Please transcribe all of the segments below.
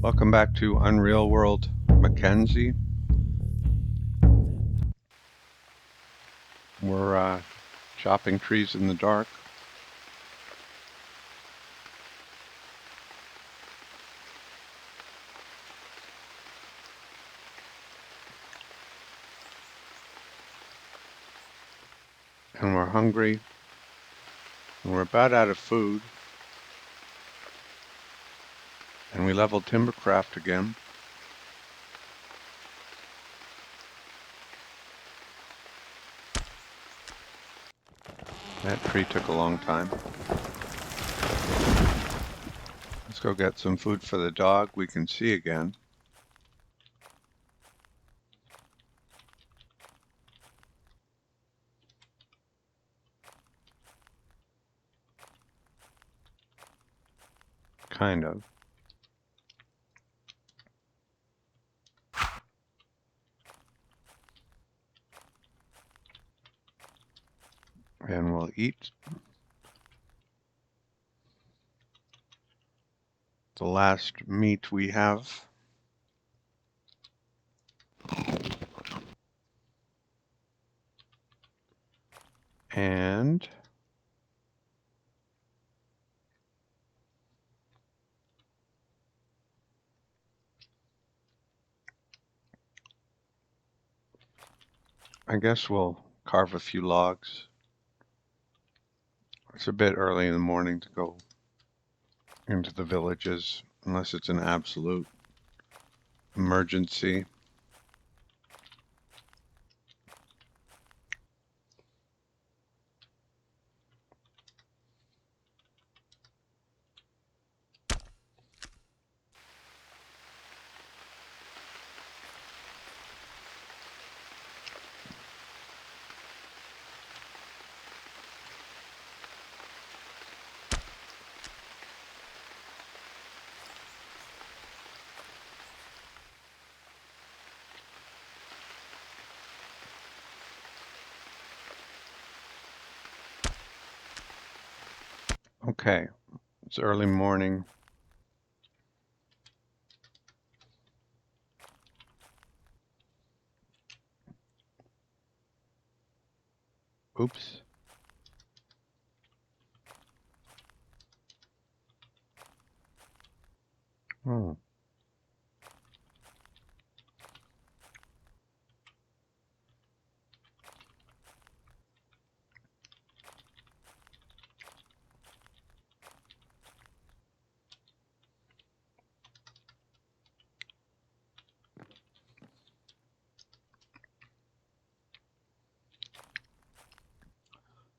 Welcome back to Unreal World, Mackenzie. We're chopping trees in the dark. And we're hungry. And we're about out of food. And we leveled Timbercraft again. That tree took a long time. Let's go get some food for the dog we can see again. Kind of. And we'll eat. The last meat we have. And I guess we'll carve a few logs. It's a bit early in the morning to go into the villages unless it's an absolute emergency. Okay, it's early morning. Oops. Oh.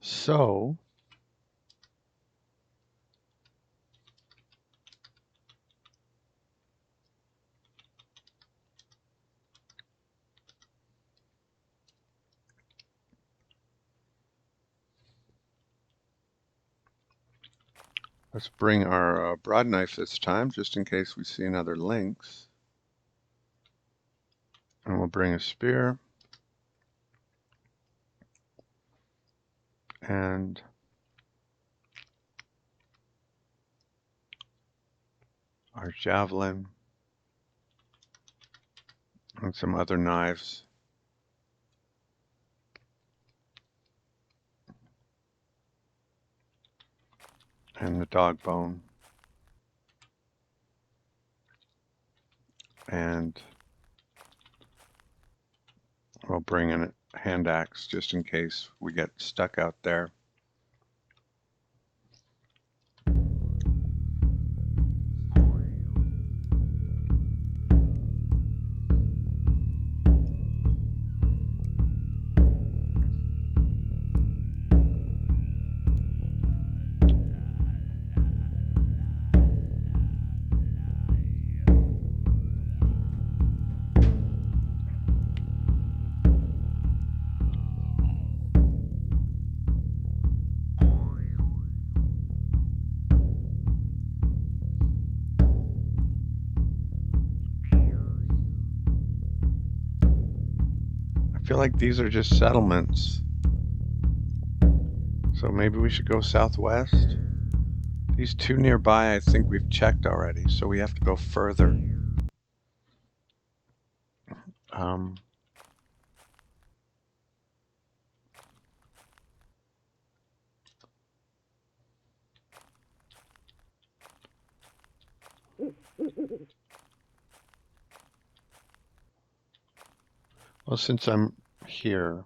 So, let's bring our broad knife this time, just in case we see another lynx. And we'll bring a spear. And our javelin. And some other knives. And the dog bone. And we'll bring in a hand axe just in case we get stuck out there. I feel like these are just settlements. So maybe we should go southwest. These two nearby I think we've checked already, so we have to go further. Well, since I'm here,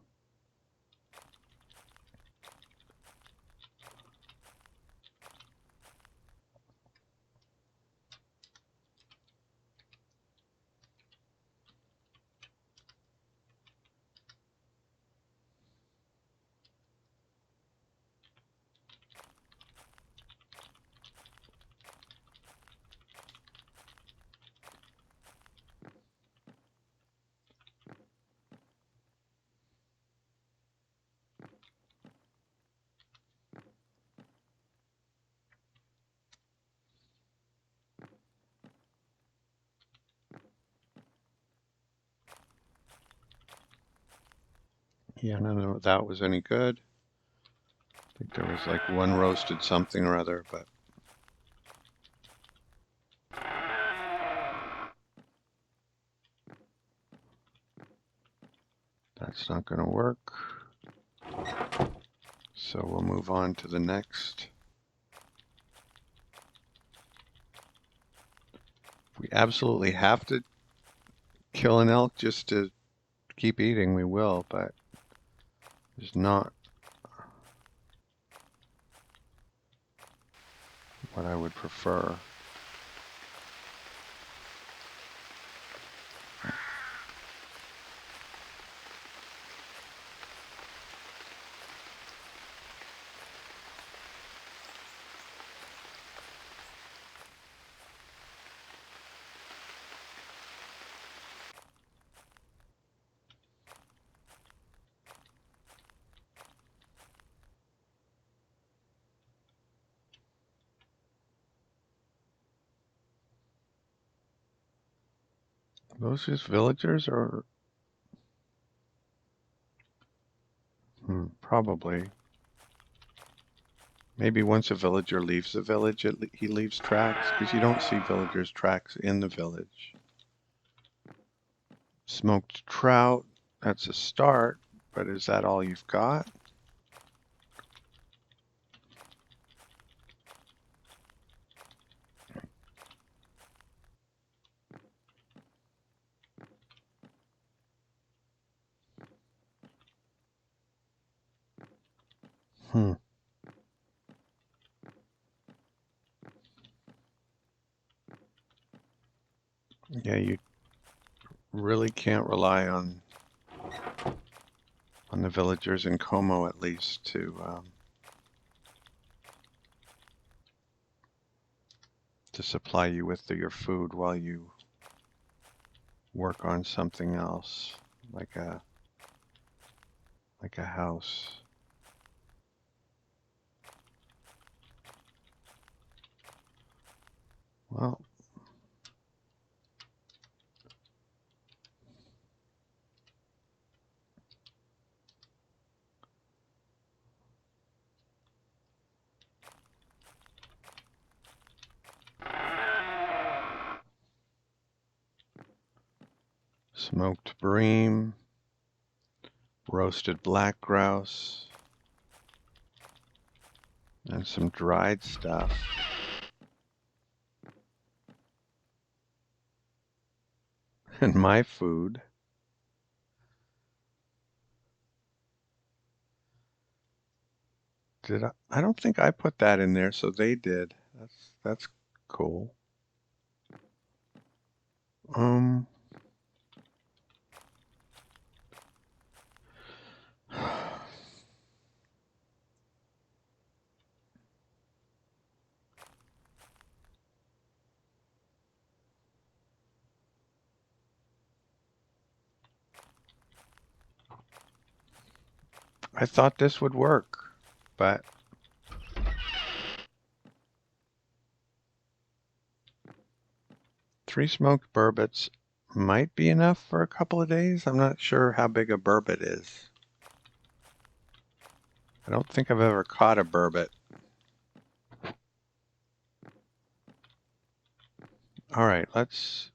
yeah, none of that was any good. I think there was like one roasted something or other, but that's not going to work. So we'll move on to the next. If we absolutely have to kill an elk just to keep eating, we will, but it's not what I would prefer. Those just villagers or probably. Maybe once a villager leaves the village, he leaves tracks, because you don't see villagers' tracks in the village. Smoked trout, that's a start, but is that all you've got? Yeah, you really can't rely on the villagers in Como, at least, to supply you with your food while you work on something else, like a house. Well, smoked bream, roasted black grouse, and some dried stuff. And my food. Did I? I don't think I put that in there, so they did. That's cool. I thought this would work, but three smoked burbots might be enough for a couple of days. I'm not sure how big a burbot is. I don't think I've ever caught a burbot. All right, let's.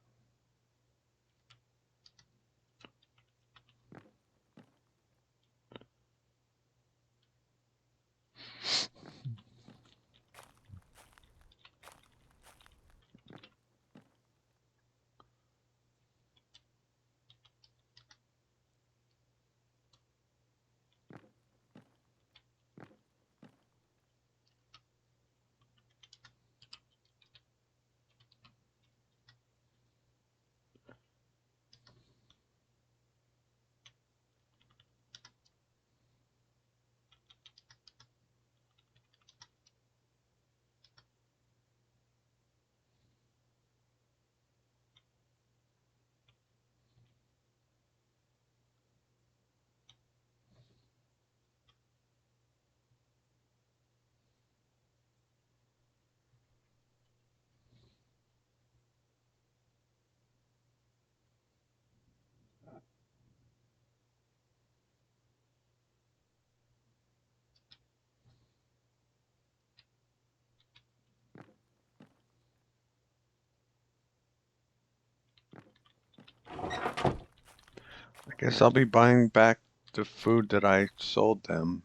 I guess I'll be buying back the food that I sold them.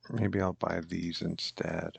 Maybe I'll buy these instead.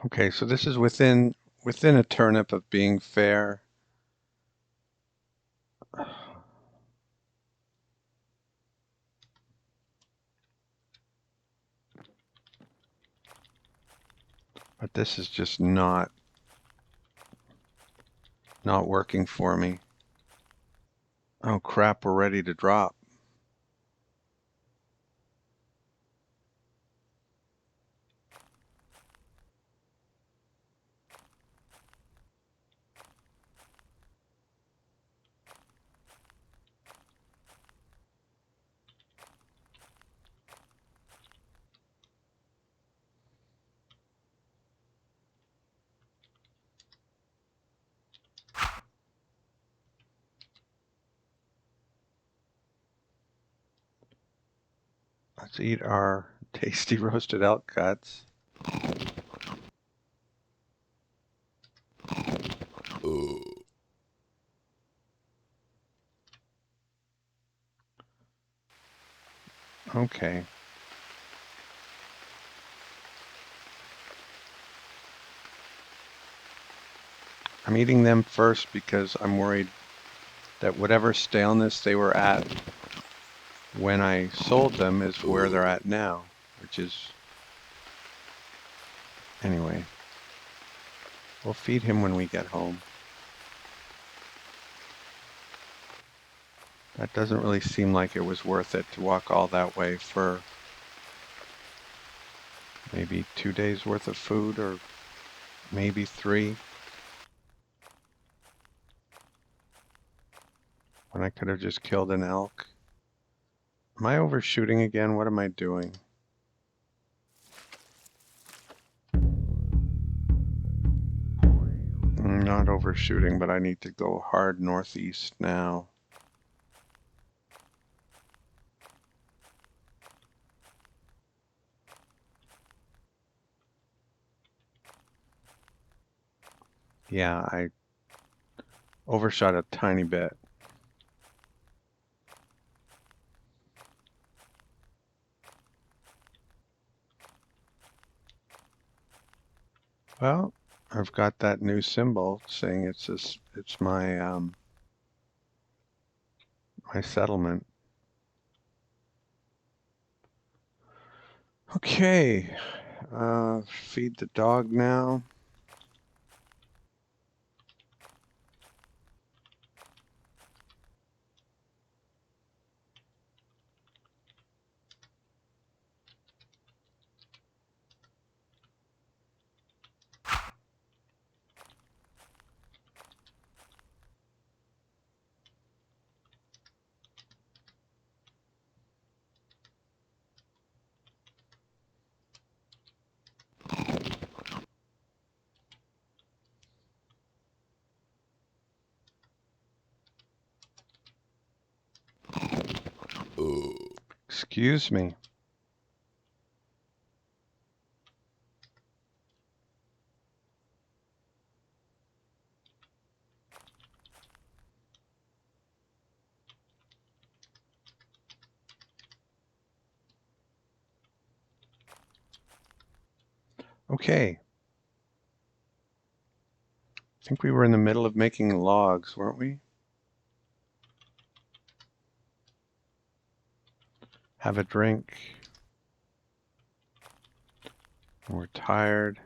Okay, so this is within a turnip of being fair. But this is just not working for me. Oh crap, we're ready to drop. Let's eat our tasty roasted elk cuts. Okay. I'm eating them first because I'm worried that whatever staleness they were at when I sold them is where they're at now, which is, anyway, we'll feed him when we get home. That doesn't really seem like it was worth it to walk all that way for maybe 2 days worth of food, or maybe 3, when I could have just killed an elk. Am I overshooting again? What am I doing? I'm not overshooting, but I need to go hard northeast now. Yeah, I overshot a tiny bit. Well, I've got that new symbol saying it's my my settlement. Okay, feed the dog now. Excuse me. Okay. I think we were in the middle of making logs, weren't we? Have a drink. We're tired.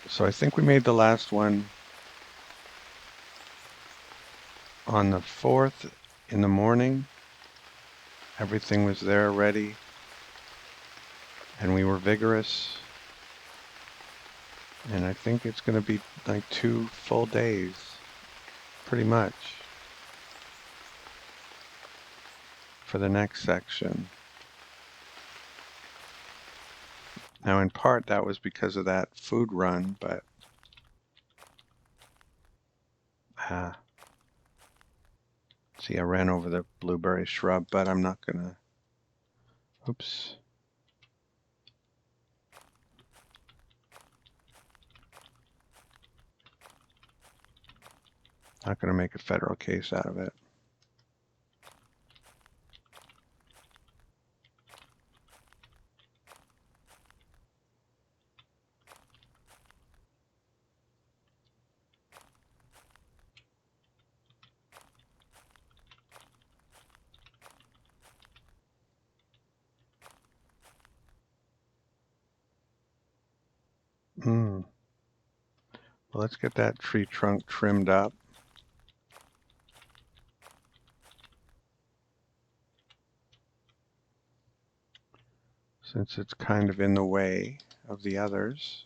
So I think we made the last one on the 4th in the morning. Everything was there ready, and we were vigorous. And I think it's going to be like 2 full days, pretty much, for the next section. Now, in part, that was because of that food run, but See, I ran over the blueberry shrub, but I'm not gonna, oops. Not gonna make a federal case out of it. Well, let's get that tree trunk trimmed up. Since it's kind of in the way of the others.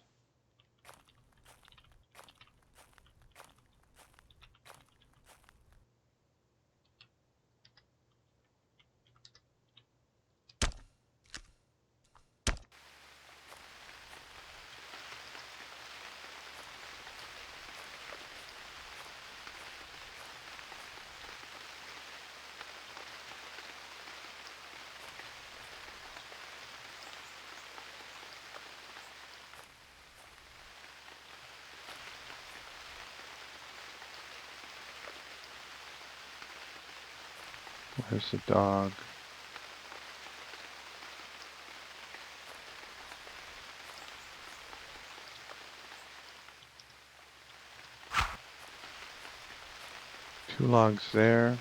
Where's the dog? Two logs there.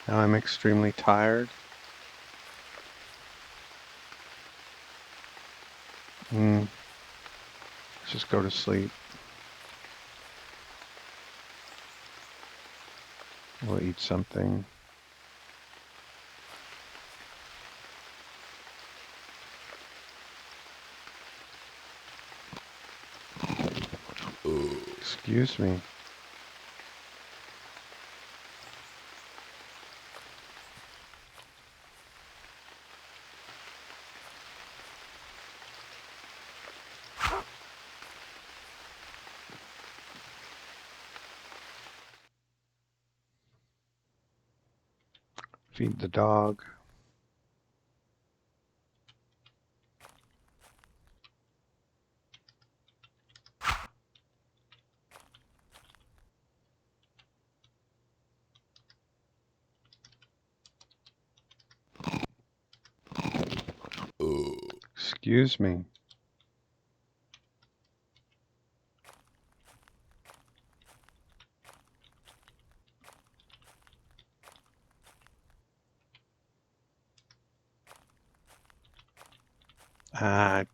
Now I'm extremely tired. Let's just go to sleep. We'll eat something. Excuse me. Feed the dog. Excuse me. Ah,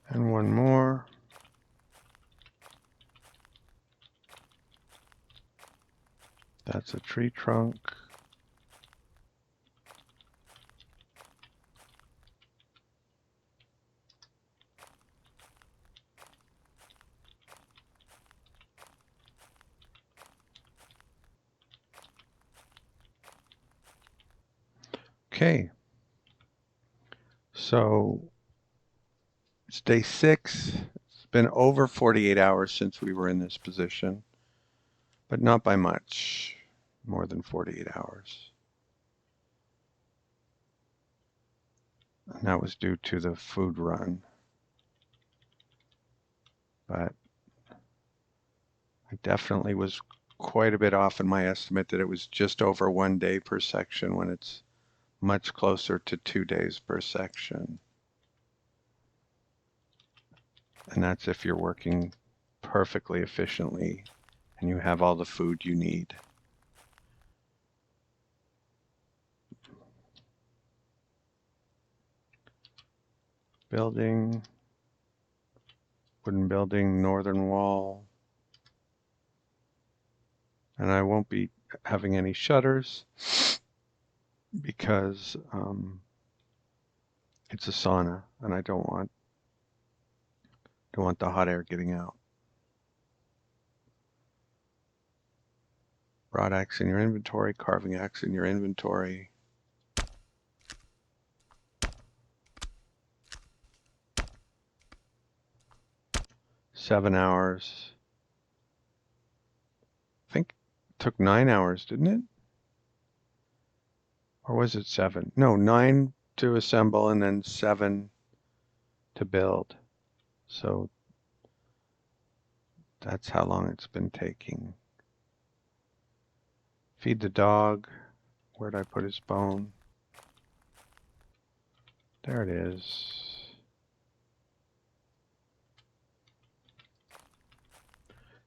and one more. That's a tree trunk. Okay. So it's day 6. It's been over 48 hours since we were in this position, but not by much, more than 48 hours. And that was due to the food run. But I definitely was quite a bit off in my estimate that it was just over 1 day per section when it's much closer to 2 days per section. And that's if you're working perfectly efficiently and you have all the food you need. building, wooden building, northern wall. And I won't be having any shutters because it's a sauna and I don't want the hot air getting out. Rod axe in your inventory, carving axe in your inventory. Seven hours. I think it took 9 hours, didn't it? Or was it 7? No, 9 to assemble and then 7 to build. So that's how long it's been taking. Feed the dog. Where'd I put his bone? There it is.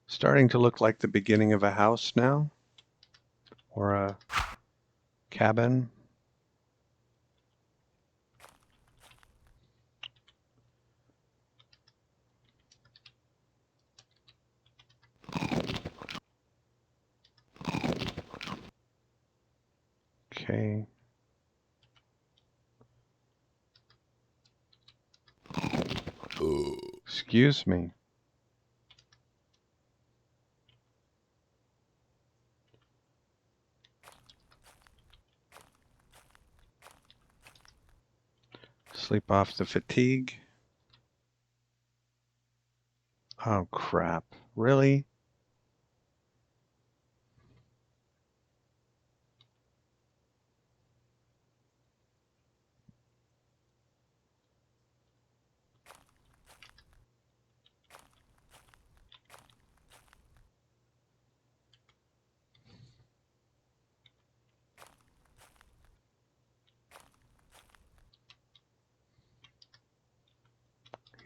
Starting to look like the beginning of a house now, or a cabin. Okay. Excuse me. Sleep off the fatigue. Oh, crap. Really?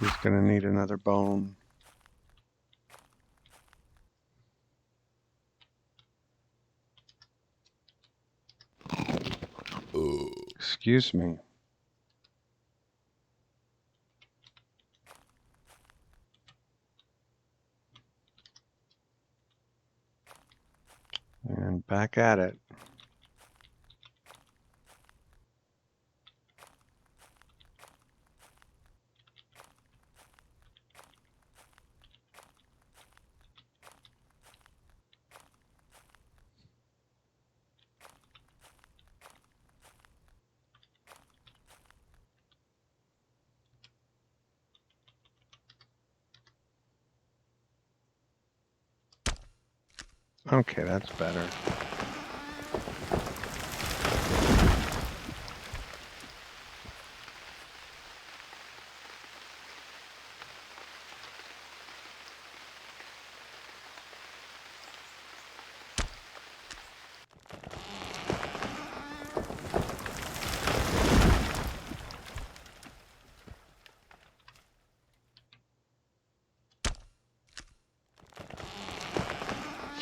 He's going to need another bone. Excuse me. And back at it. Okay, that's better.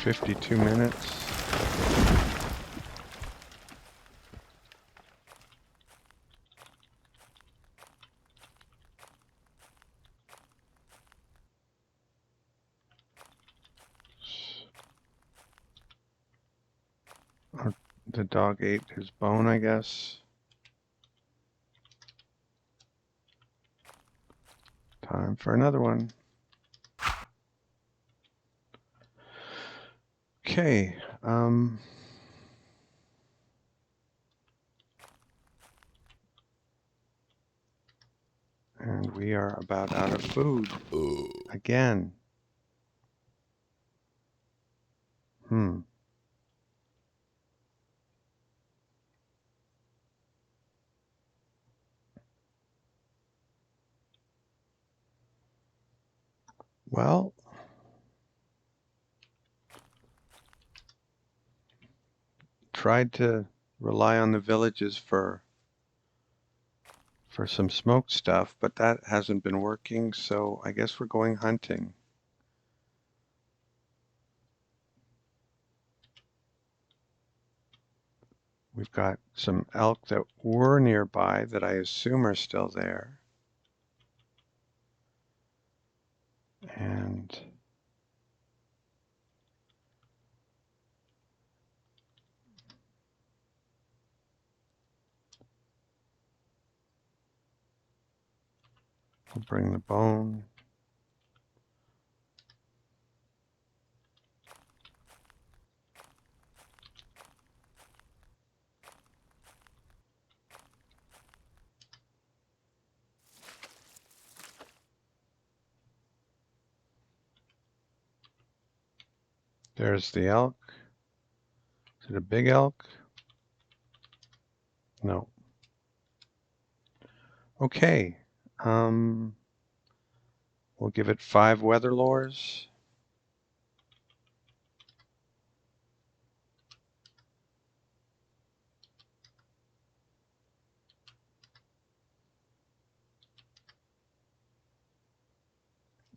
$52 minutes. The dog ate his bone, I guess. Time for another one. Okay. And we are about out of food. Again. Well, tried to rely on the villages for some smoked stuff, but that hasn't been working, so I guess we're going hunting. We've got some elk that were nearby that I assume are still there. I'll bring the bone. There's the elk. Is it a big elk? No. Okay. We'll give it 5 weather lores.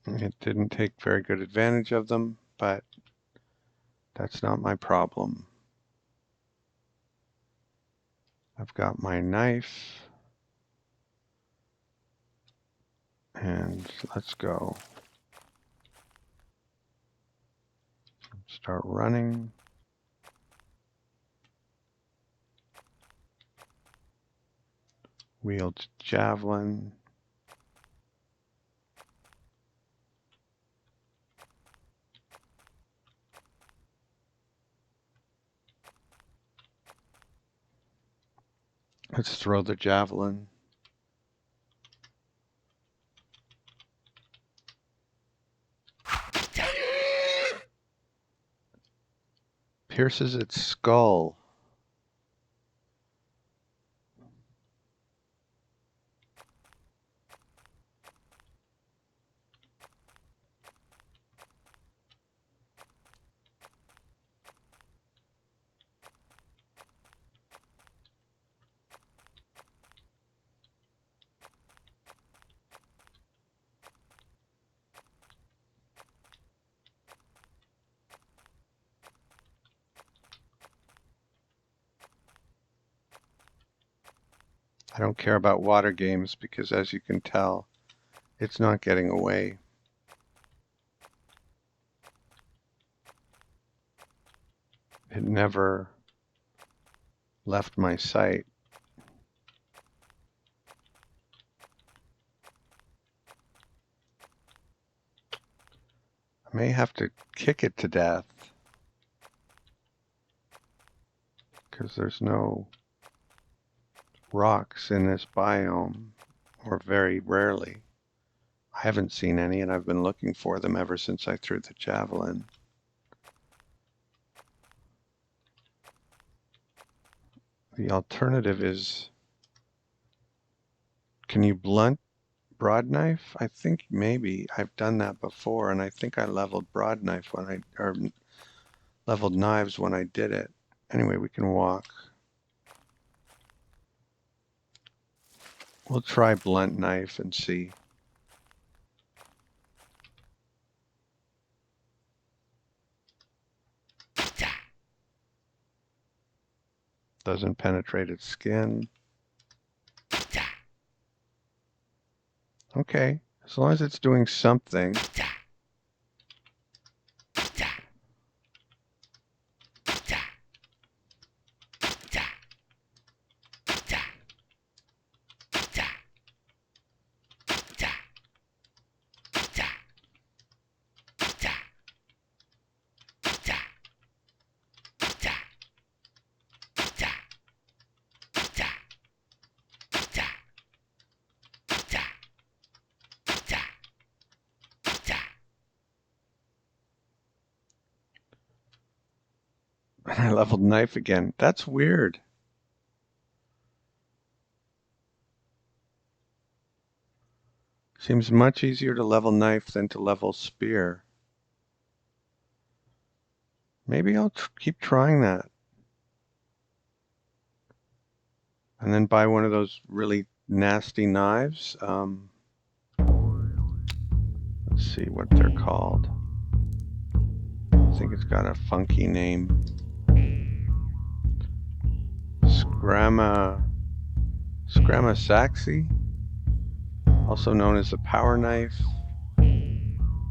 It didn't take very good advantage of them, but that's not my problem. I've got my knife, and let's go. Start running. Wield javelin. Let's throw the javelin. Pierces its skull. I don't care about water games because, as you can tell, it's not getting away. It never left my sight. I may have to kick it to death because there's no rocks in this biome, or very rarely. I haven't seen any, and I've been looking for them ever since I threw the javelin. The alternative is, can you blunt broadknife? I think maybe I've done that before, and I think I leveled broadknife or leveled knives when I did it. Anyway, we can walk. We'll try blunt knife and see. Doesn't penetrate its skin. Okay, as long as it's doing something. I leveled knife again. That's weird. Seems much easier to level knife than to level spear. Maybe I'll keep trying that. And then buy one of those really nasty knives. Let's see what they're called. I think it's got a funky name. Scramasaxi, also known as the power knife.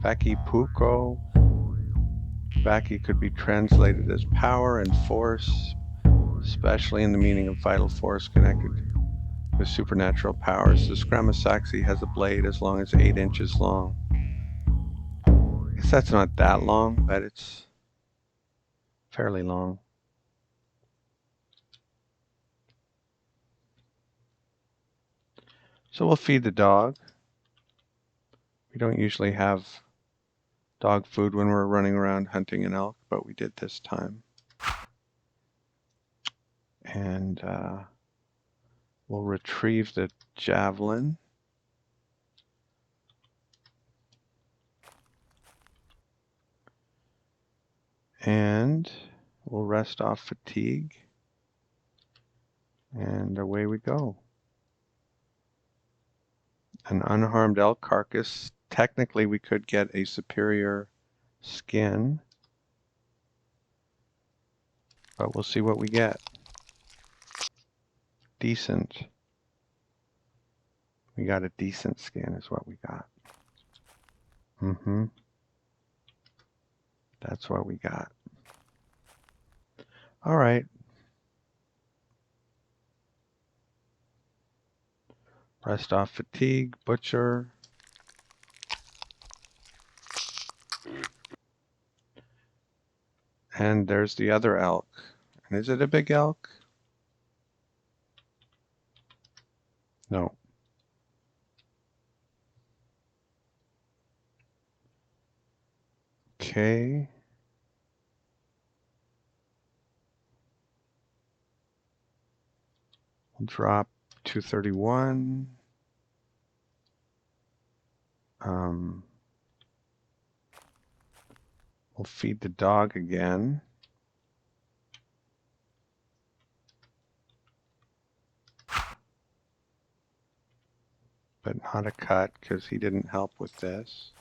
Vakipuko. Vaki could be translated as power and force, especially in the meaning of vital force connected with supernatural powers. The Scramasaxi has a blade as long as 8 inches long. I guess that's not that long, but it's fairly long. So we'll feed the dog. We don't usually have dog food when we're running around hunting an elk, but we did this time. And we'll retrieve the javelin. And we'll rest off fatigue. And away we go. An unharmed elk carcass. Technically, we could get a superior skin, but we'll see what we get. Decent. We got a decent skin is what we got. That's what we got. All right. Rest off fatigue, butcher. And there's the other elk. And is it a big elk? No. Okay. We'll drop 231. We'll feed the dog again. But not a cut because he didn't help with this.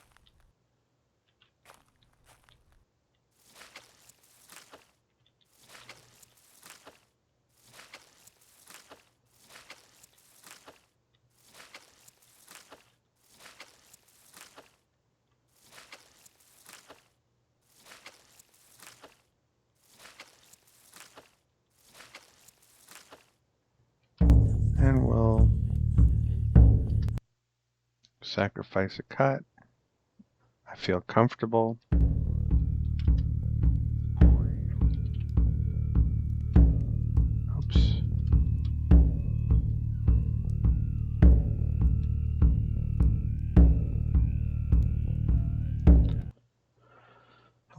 And we'll sacrifice a cut. I feel comfortable. Oops.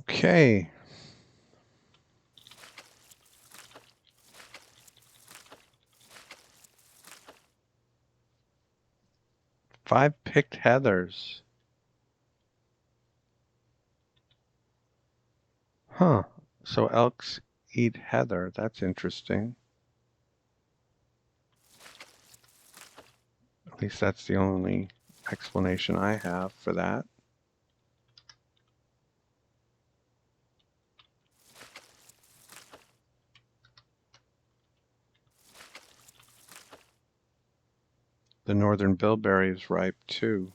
Okay. Five picked heathers. Huh. So elks eat heather. That's interesting. At least that's the only explanation I have for that. The northern bilberry is ripe too.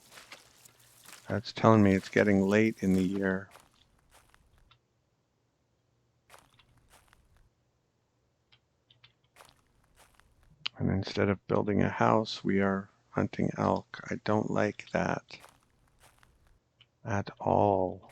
That's telling me it's getting late in the year. And instead of building a house, we are hunting elk. I don't like that at all.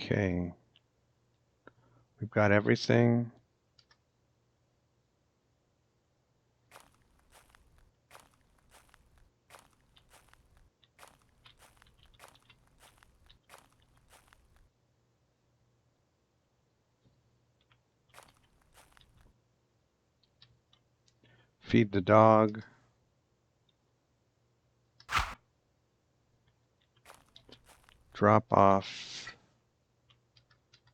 Okay. We've got everything. Feed the dog. Drop off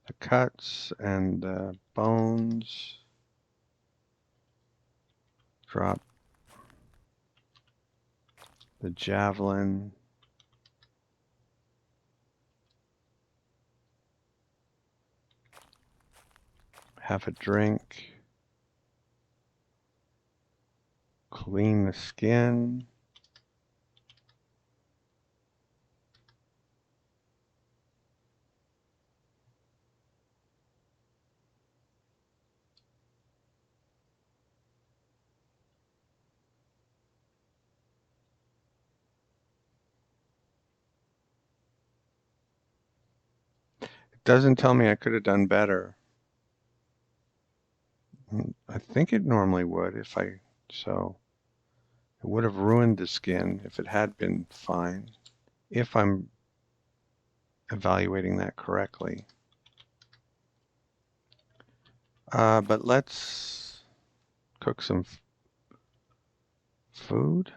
the cuts and the bones. Drop the javelin. Have a drink. Clean the skin. doesn't tell me I could have done better. I think it normally would so it would have ruined the skin if it had been fine, if I'm evaluating that correctly. But let's cook some food.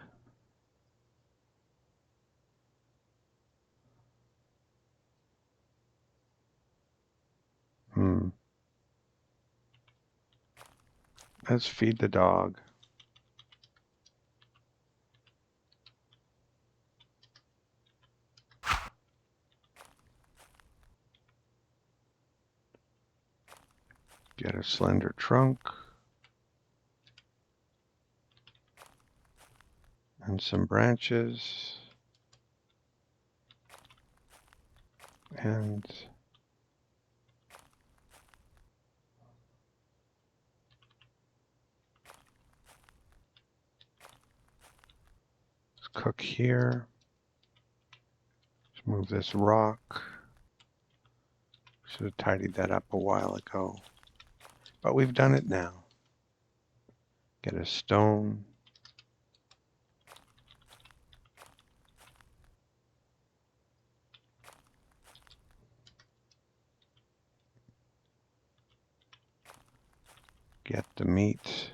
Let's feed the dog. Get a slender trunk. And some branches. And let's cook here. Let's move this rock. Should have tidied that up a while ago. But we've done it now. Get a stone. Get the meat.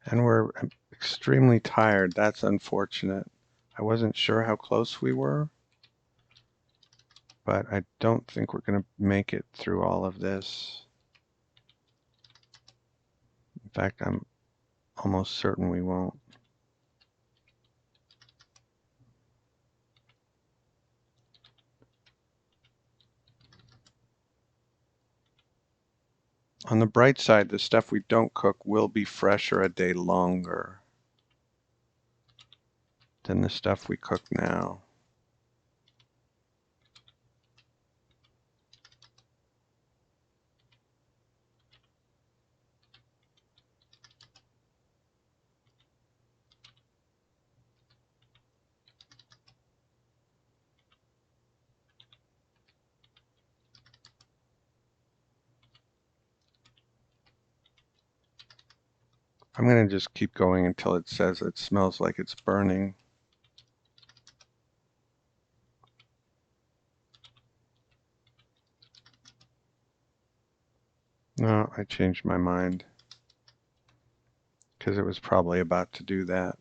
And we're extremely tired. That's unfortunate. I wasn't sure how close we were, but I don't think we're going to make it through all of this. In fact, I'm almost certain we won't. On the bright side, the stuff we don't cook will be fresher a day longer than the stuff we cook now. I'm going to just keep going until it says it smells like it's burning. No, I changed my mind because it was probably about to do that.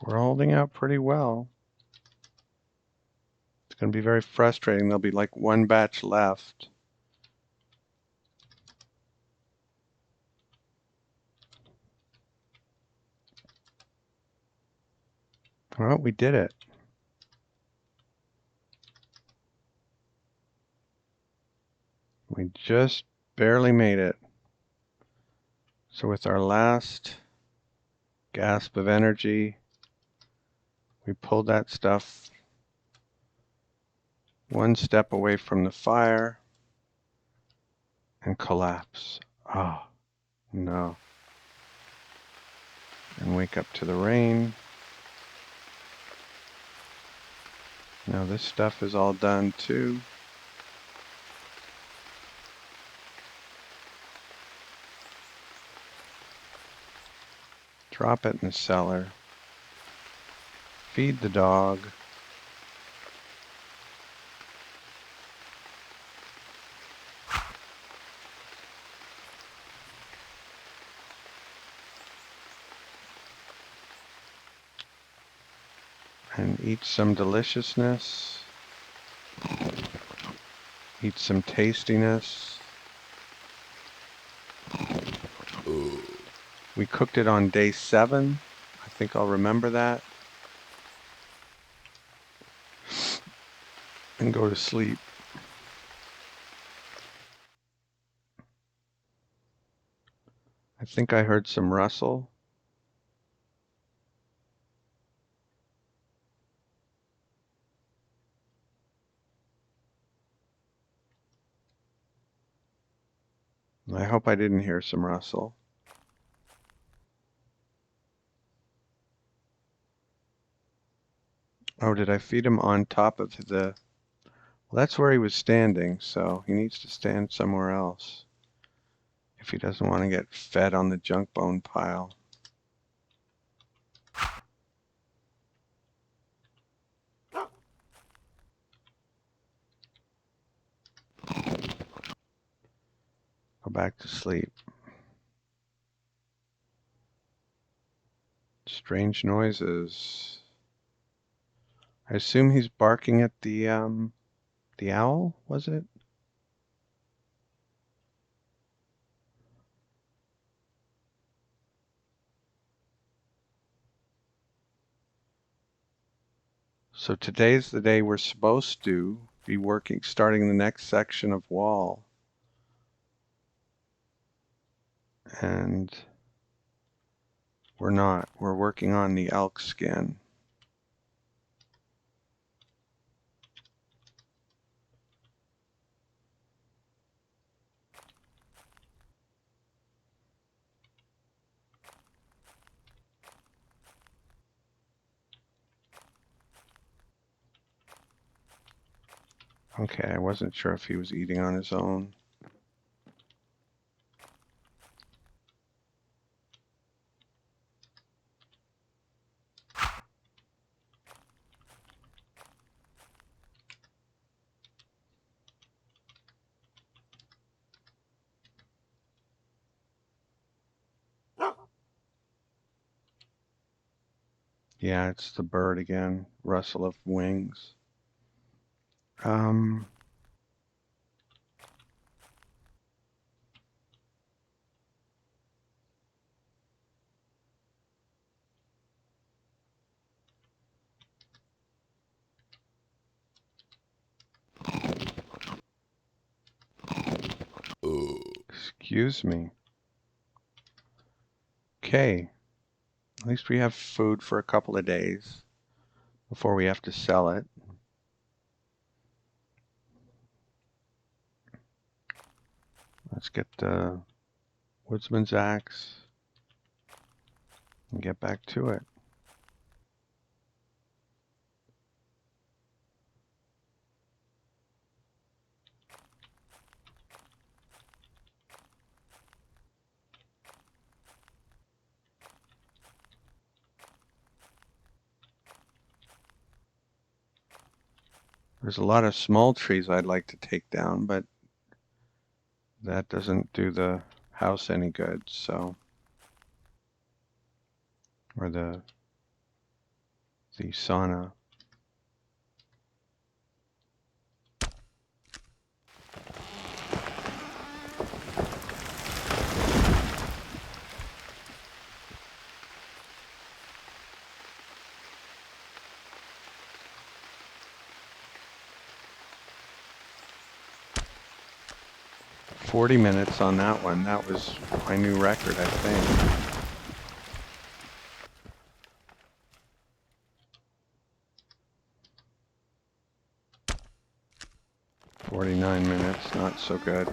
We're holding out pretty well. It's going to be very frustrating. There'll be like one batch left. Well, we did it. We just barely made it. So with our last gasp of energy, we pulled that stuff one step away from the fire and collapse. Oh, no. And wake up to the rain. Now this stuff is all done too. Drop it in the cellar. Feed the dog. And eat some deliciousness. Eat some tastiness. We cooked it on day 7. I think I'll remember that. And go to sleep. I think I heard some rustle. I hope I didn't hear some rustle. Oh, did I feed him on top of the... Well, that's where he was standing, so he needs to stand somewhere else if he doesn't want to get fed on the junk bone pile. Go back to sleep. Strange noises. I assume he's barking at the owl, was it? So today's the day we're supposed to be working, starting the next section of wall. And we're not. We're working on the elk skin. Okay, I wasn't sure if he was eating on his own. Yeah, it's the bird again. Rustle of wings. Excuse me. Okay. At least we have food for a couple of days before we have to sell it. Let's get the woodsman's axe and get back to it. There's a lot of small trees I'd like to take down, but that doesn't do the house any good, so... Or the sauna. "40 minutes on that one. That was my new record, I think. 49 minutes, not so good.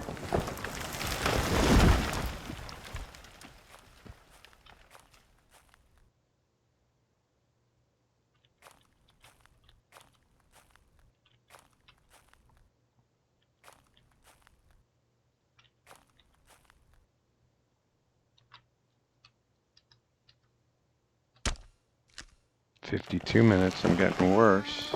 52 minutes, I'm getting worse.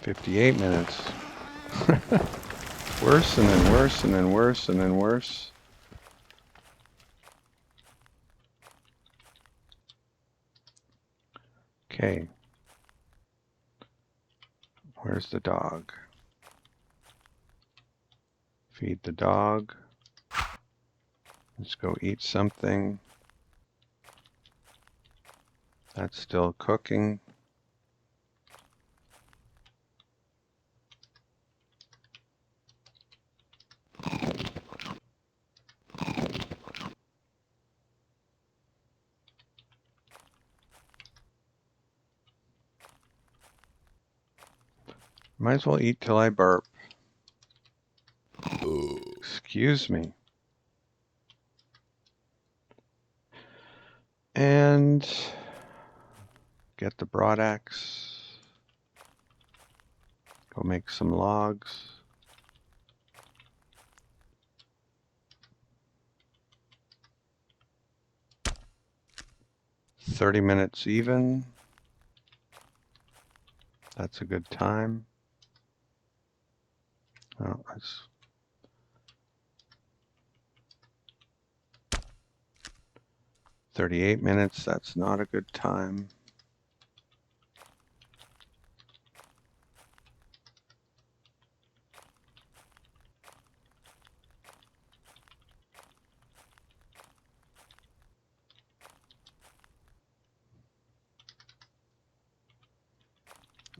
"58 minutes." Worse and then worse and then worse and then worse. Okay. Where's the dog? Feed the dog. Let's go eat something. That's still cooking. Might as well eat till I burp. Excuse me. And get the broad axe. Go make some logs. "30 minutes even." That's a good time. Oh, that's 38 minutes. That's not a good time.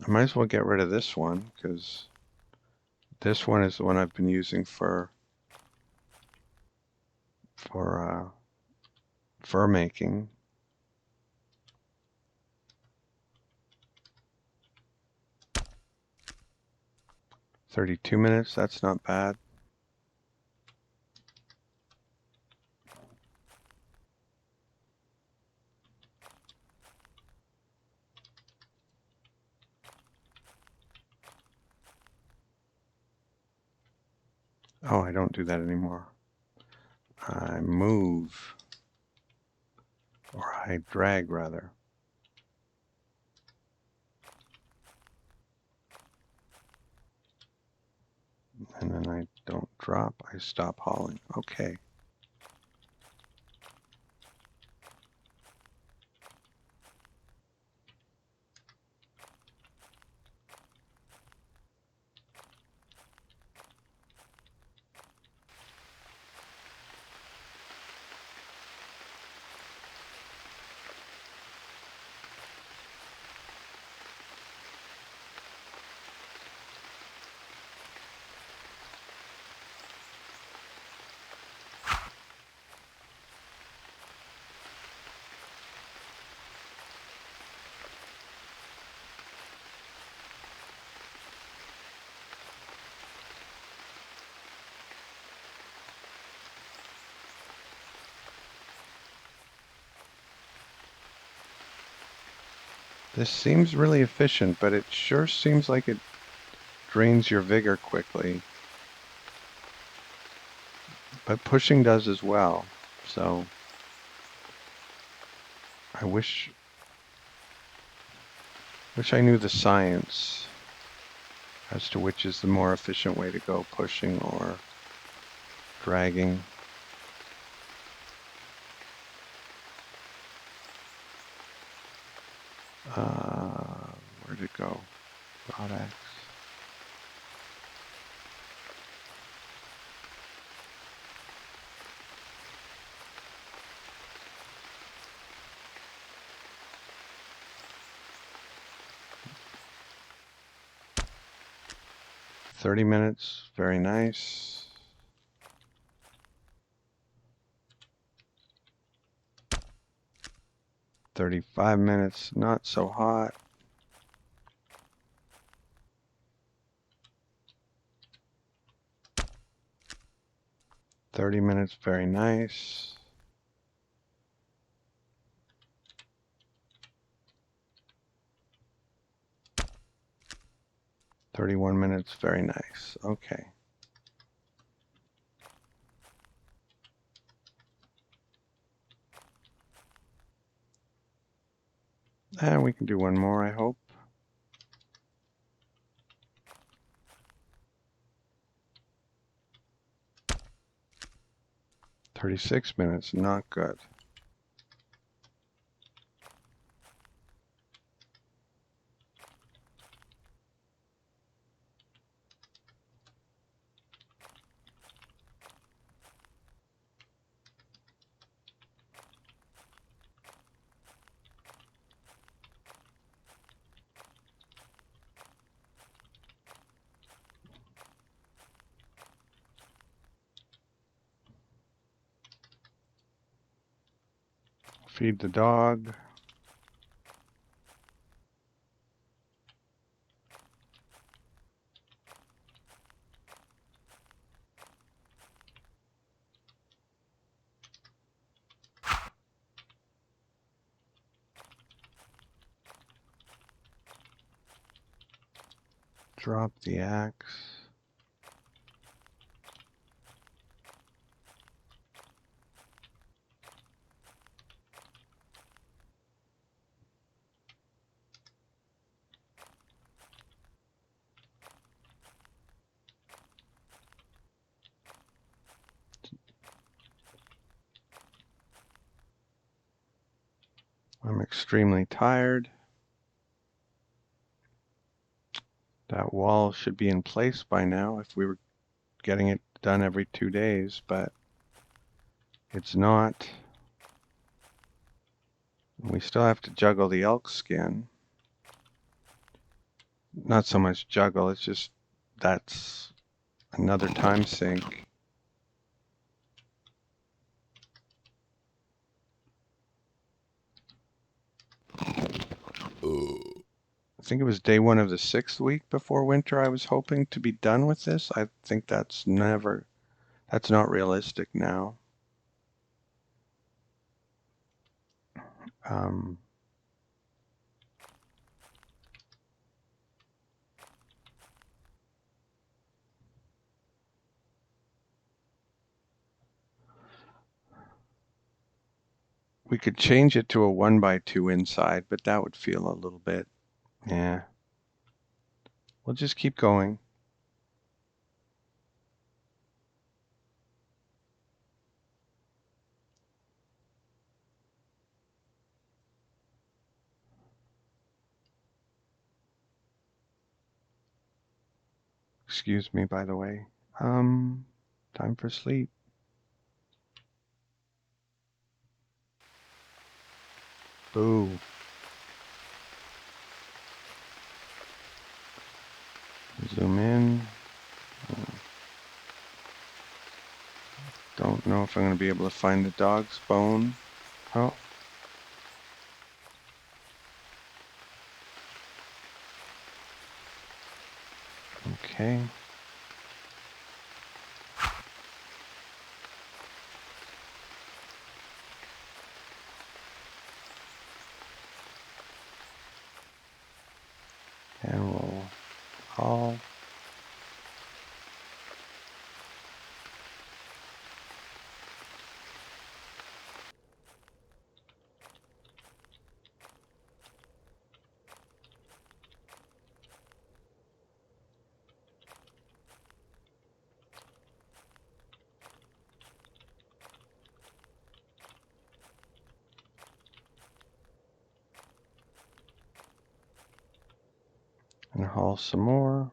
I might as well get rid of this one because this one is the one I've been using for fur making. "32 minutes, that's not bad. Oh, I don't do that anymore. I move, or I drag rather. And then I don't drop, I stop hauling. Okay. This seems really efficient, but it sure seems like it drains your vigor quickly. But pushing does as well. So I wish I knew the science as to which is the more efficient way to go, pushing or dragging. Where'd it go? Broad axe. "30 minutes, very nice. "35 minutes, not so hot. "30 minutes, very nice. 31 minutes, very nice. Okay. And we can do one more, I hope. 36 minutes, not good. Feed the dog. Drop the axe. I'm extremely tired. That wall should be in place by now if we were getting it done every 2 days, but it's not. We still have to juggle the elk skin. Not so much juggle, it's just that's another time sink. I think it was day 1 of the 6th week before winter I was hoping to be done with this. I think that's not realistic now. Um, we could change it to a 1x2 inside, but that would feel a little bit, yeah. We'll just keep going. Excuse me, by the way. Time for sleep. Boo. Zoom in. Don't know if I'm going to be able to find the dog's bone. Oh. Okay. And we'll haul. And haul some more.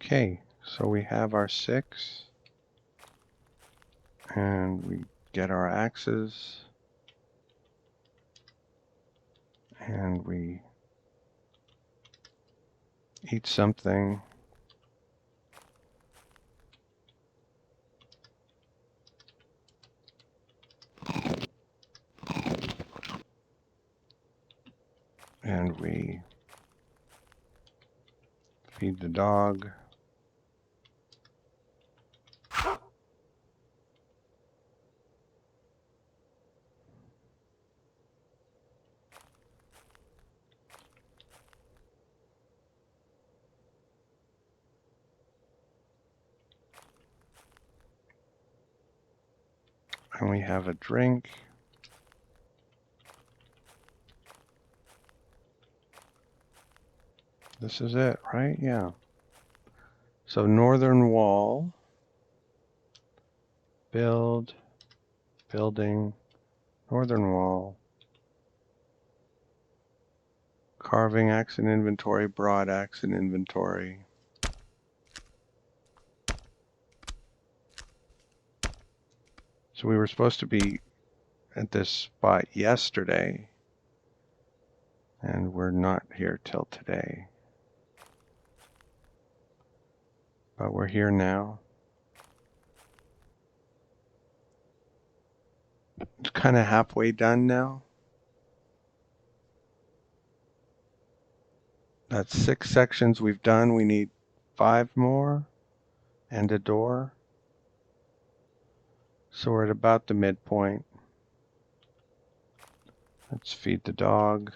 Okay, so we have our 6. And we get our axes. And we eat something. And we Feed the dog. And we have a drink. This is it, right? Yeah. So northern wall, build, building, northern wall, carving axe and inventory, broad axe and inventory. So we were supposed to be at this spot yesterday, and we're not here till today. But we're here now. It's kind of halfway done now. That's 6 sections we've done. We need 5 more and a door. So we're at about the midpoint. Let's feed the dog.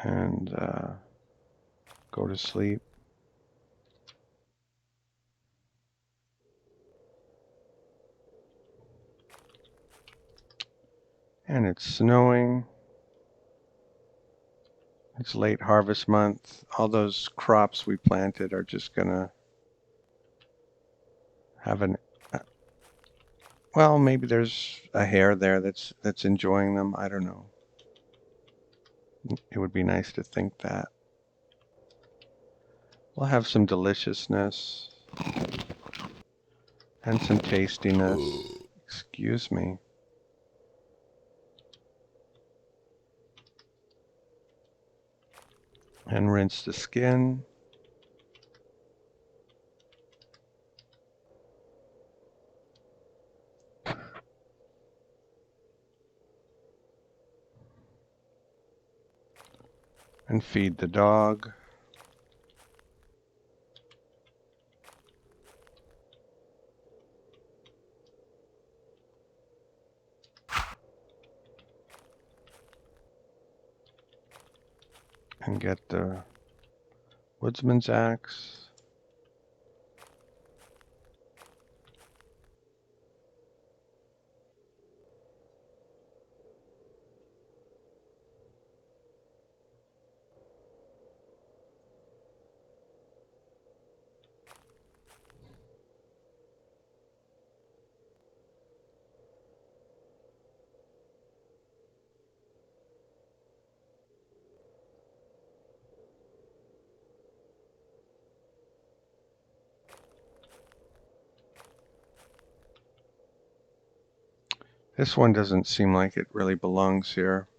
And go to sleep. And it's snowing. It's late harvest month. All those crops we planted are just gonna have an well, maybe there's a hare there that's enjoying them. I don't know. It would be nice to think that. We'll have some deliciousness and some tastiness. Excuse me. And rinse the skin. And feed the dog. And get the woodsman's axe. This one doesn't seem like it really belongs here.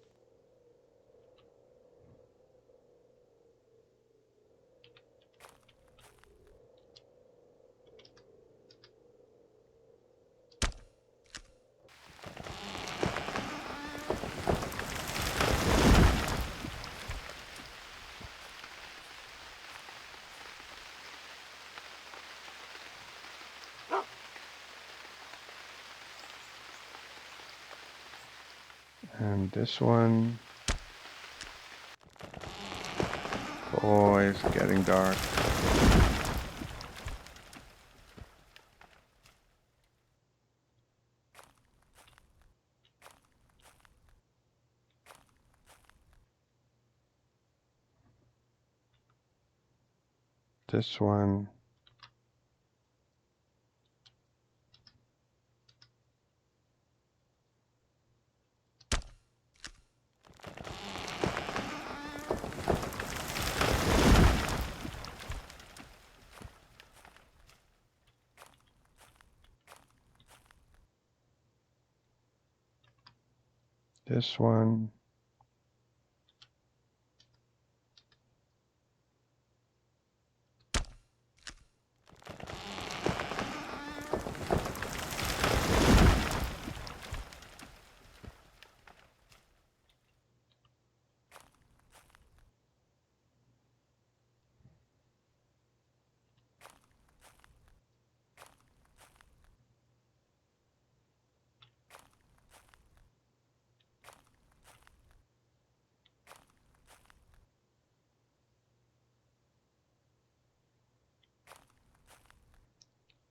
And this one. Boy, it's getting dark. This one. This one.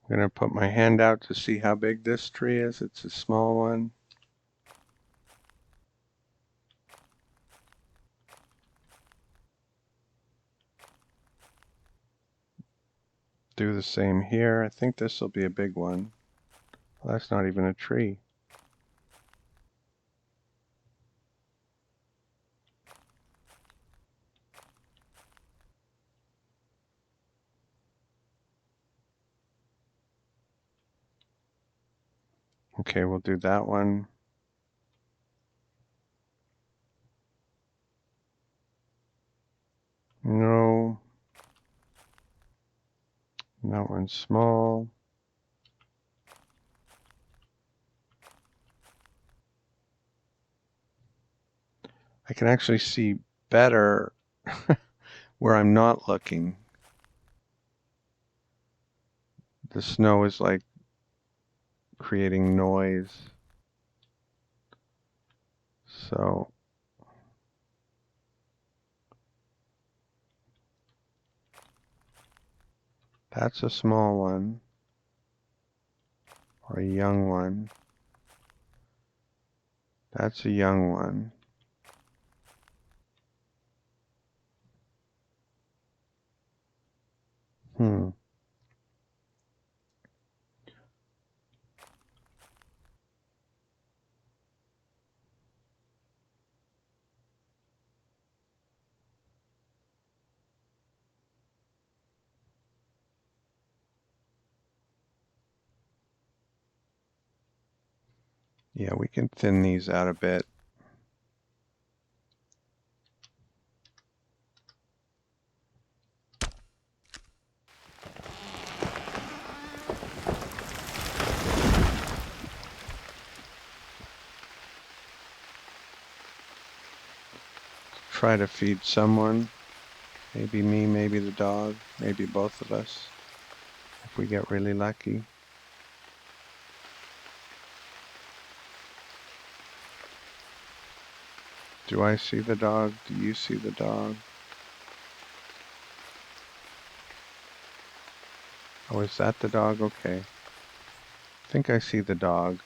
I'm going to put my hand out to see how big this tree is. It's a small one. Do the same here. I think this will be a big one. Well, that's not even a tree. Okay, we'll do that one. No. That one's small. I can actually see better where I'm not looking. The snow is like creating noise. So that's a small one, or a young one. That's a young one. Yeah, we can thin these out a bit. Try to feed someone. Maybe me, maybe the dog, maybe both of us, if we get really lucky. Do I see the dog? Do you see the dog? Oh, is that the dog? Okay. I think I see the dog.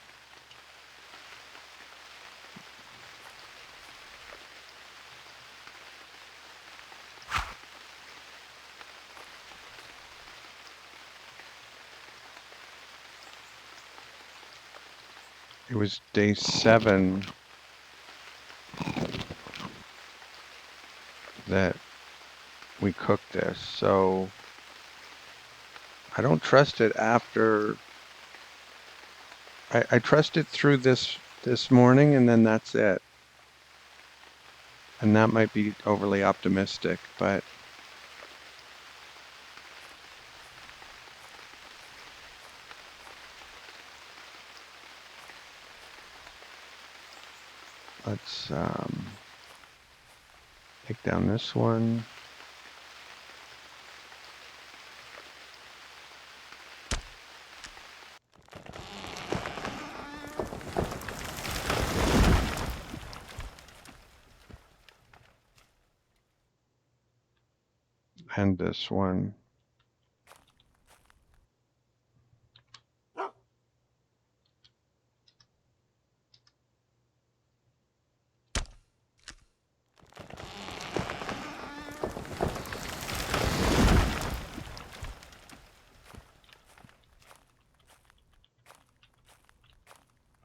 It was day 7 that we cooked this, so I don't trust it after. I trust it through this morning, and then that's it. And that might be overly optimistic, but let's take down this one. And this one.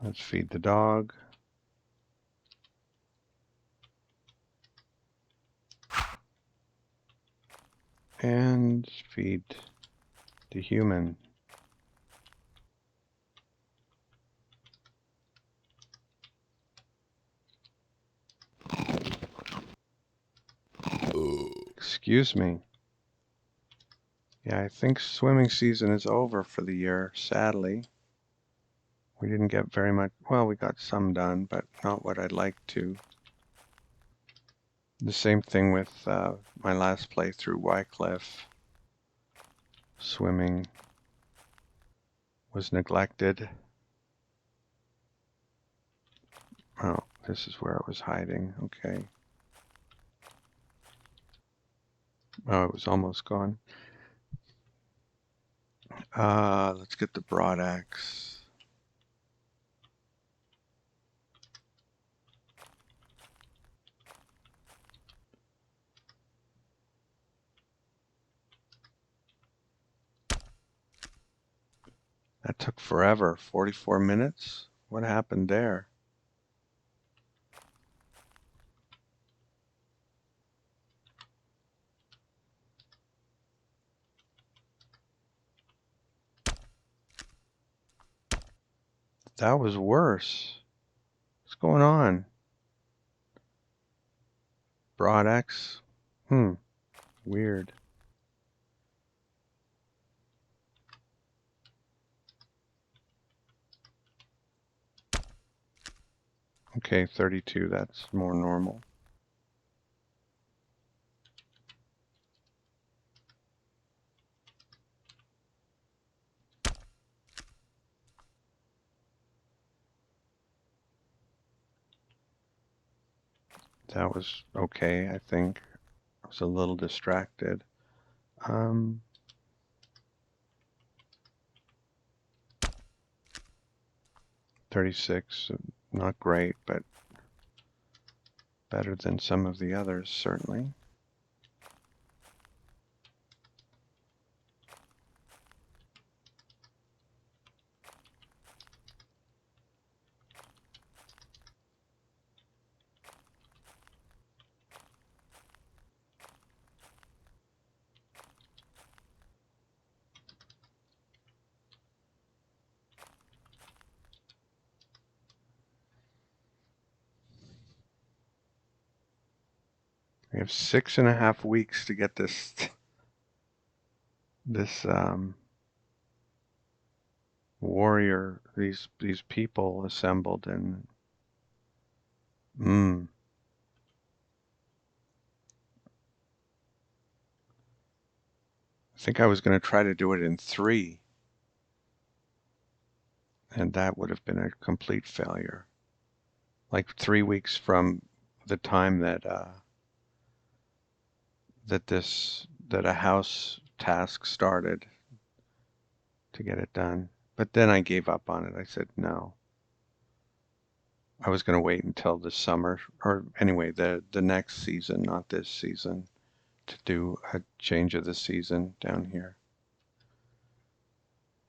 Let's feed the dog. And feed the human. Excuse me. Yeah, I think swimming season is over for the year, sadly. We didn't get very much. Well, we got some done, but not what I'd like to. The same thing with my last playthrough, Wycliffe. Swimming was neglected. Oh, this is where it was hiding. Okay. Oh, it was almost gone. Let's get the broad axe. That took forever. 44 minutes? What happened there? That was worse. What's going on? Broad axe? Weird. Okay, 32, that's more normal. That was okay, I think. I was a little distracted. 36, not great, but better than some of the others, certainly. We have 6.5 weeks to get this warrior, these people assembled, and I think I was going to try to do it in 3, and that would have been a complete failure. Like 3 weeks from the time that that a house task started to get it done. But then I gave up on it. I said no. I was going to wait until the summer, or anyway, the next season, not this season, to do a change of the season down here.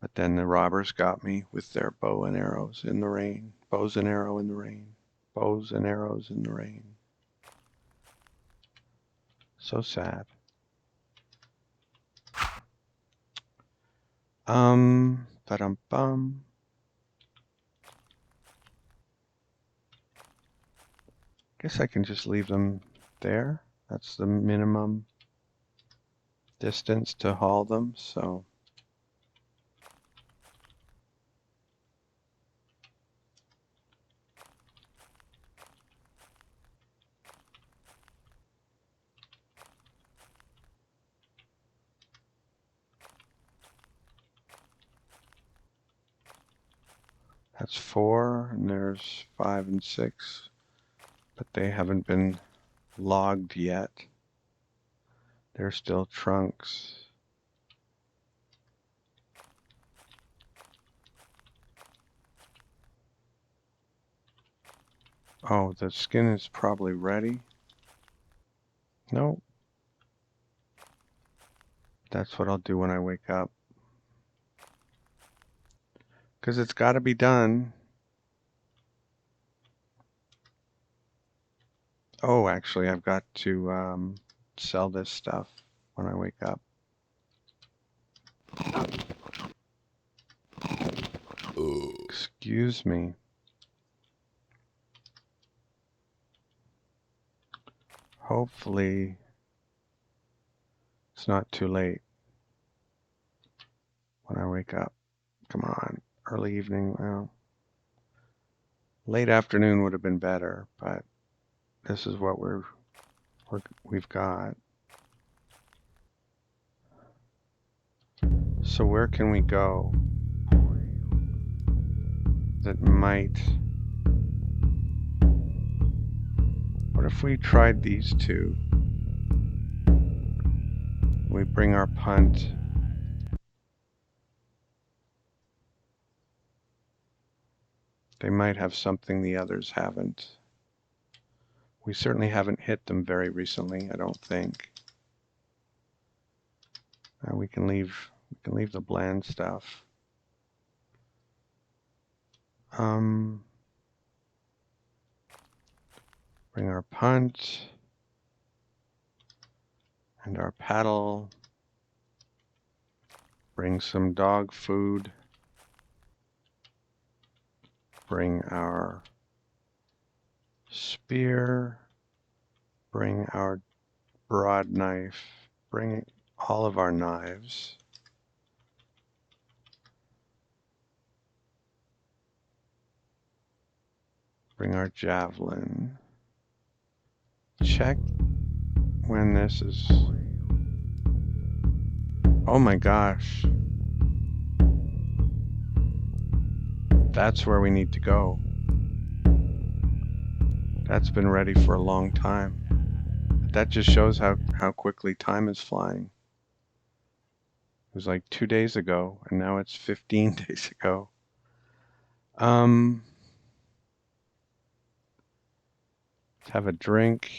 But then the robbers got me with their bow and arrows in the rain. Bows and arrow in the rain. Bows and arrows in the rain. So sad. Ba-dum-bum. Guess I can just leave them there. That's the minimum distance to haul them, so. That's 4, and there's 5 and 6, but they haven't been logged yet. They're still trunks. Oh, the skin is probably ready. Nope. That's what I'll do when I wake up. Because it's got to be done. Oh, actually, I've got to sell this stuff when I wake up. Excuse me. Hopefully, it's not too late when I wake up. Come on, early evening. Well, late afternoon would have been better, but this is what we've got. So where can we go that might... What if we tried these two? We bring our punt They might have something the others haven't. We certainly haven't hit them very recently, I don't think. We can leave the bland stuff. Bring our punt and our paddle. Bring some dog food. Bring our spear. Bring our broad knife. Bring all of our knives. Bring our javelin. Check when this is... Oh my gosh. That's where we need to go. That's been ready for a long time. That just shows how quickly time is flying. It was like 2 days ago, and now it's 15 days ago. Let's have a drink.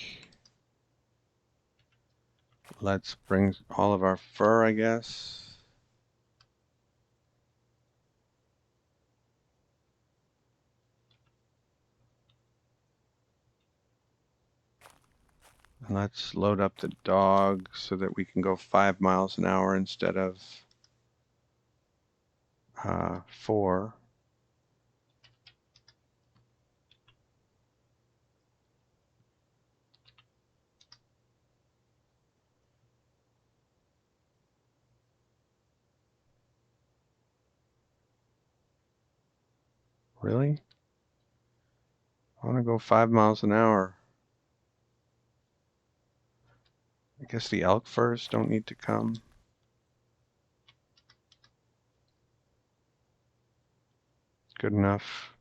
Let's bring all of our fur, I guess. And let's load up the dog so that we can go 5 miles an hour instead of 4. Really? I want to go 5 miles an hour. I guess the elk furs don't need to come. Good enough.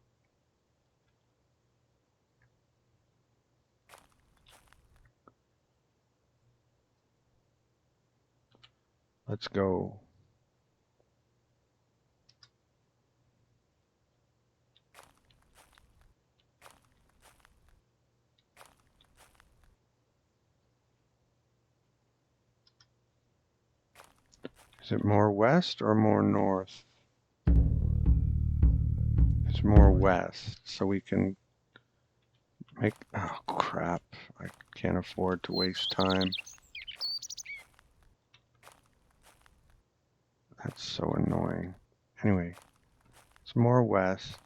Let's go. Is it more west or more north? It's more west, so we can make... Oh, crap. I can't afford to waste time. That's so annoying. Anyway, it's more west.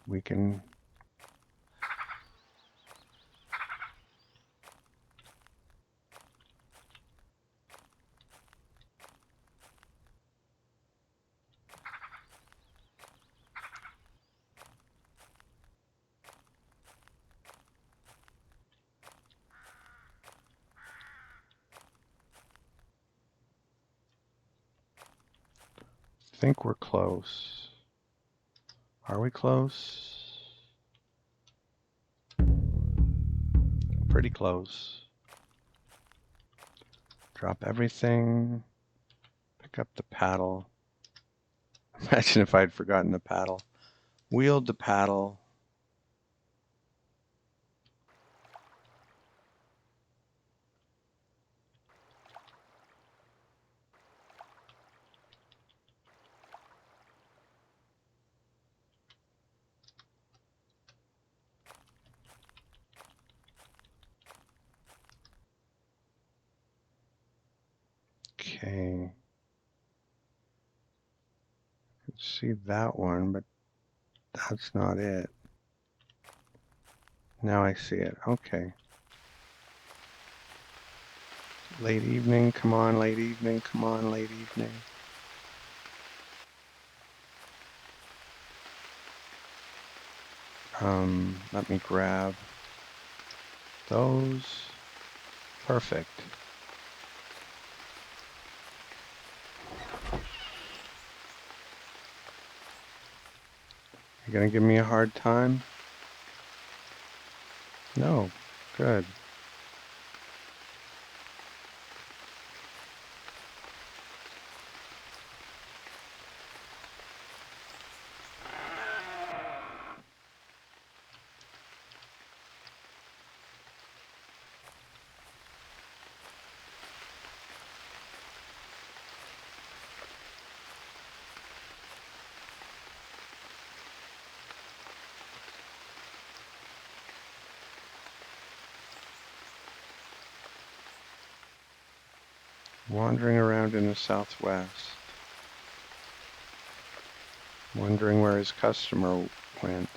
We can... I think we're close. Are we close? Pretty close. Drop everything. Pick up the paddle. Imagine if I'd forgotten the paddle. Wield the paddle. Okay. See that one, but that's not it. Now I see it. Okay. Late evening, come on, late evening, come on, late evening. Let me grab those. Perfect. You gonna give me a hard time? No. Good. Wandering around in the southwest, wondering where his customer went.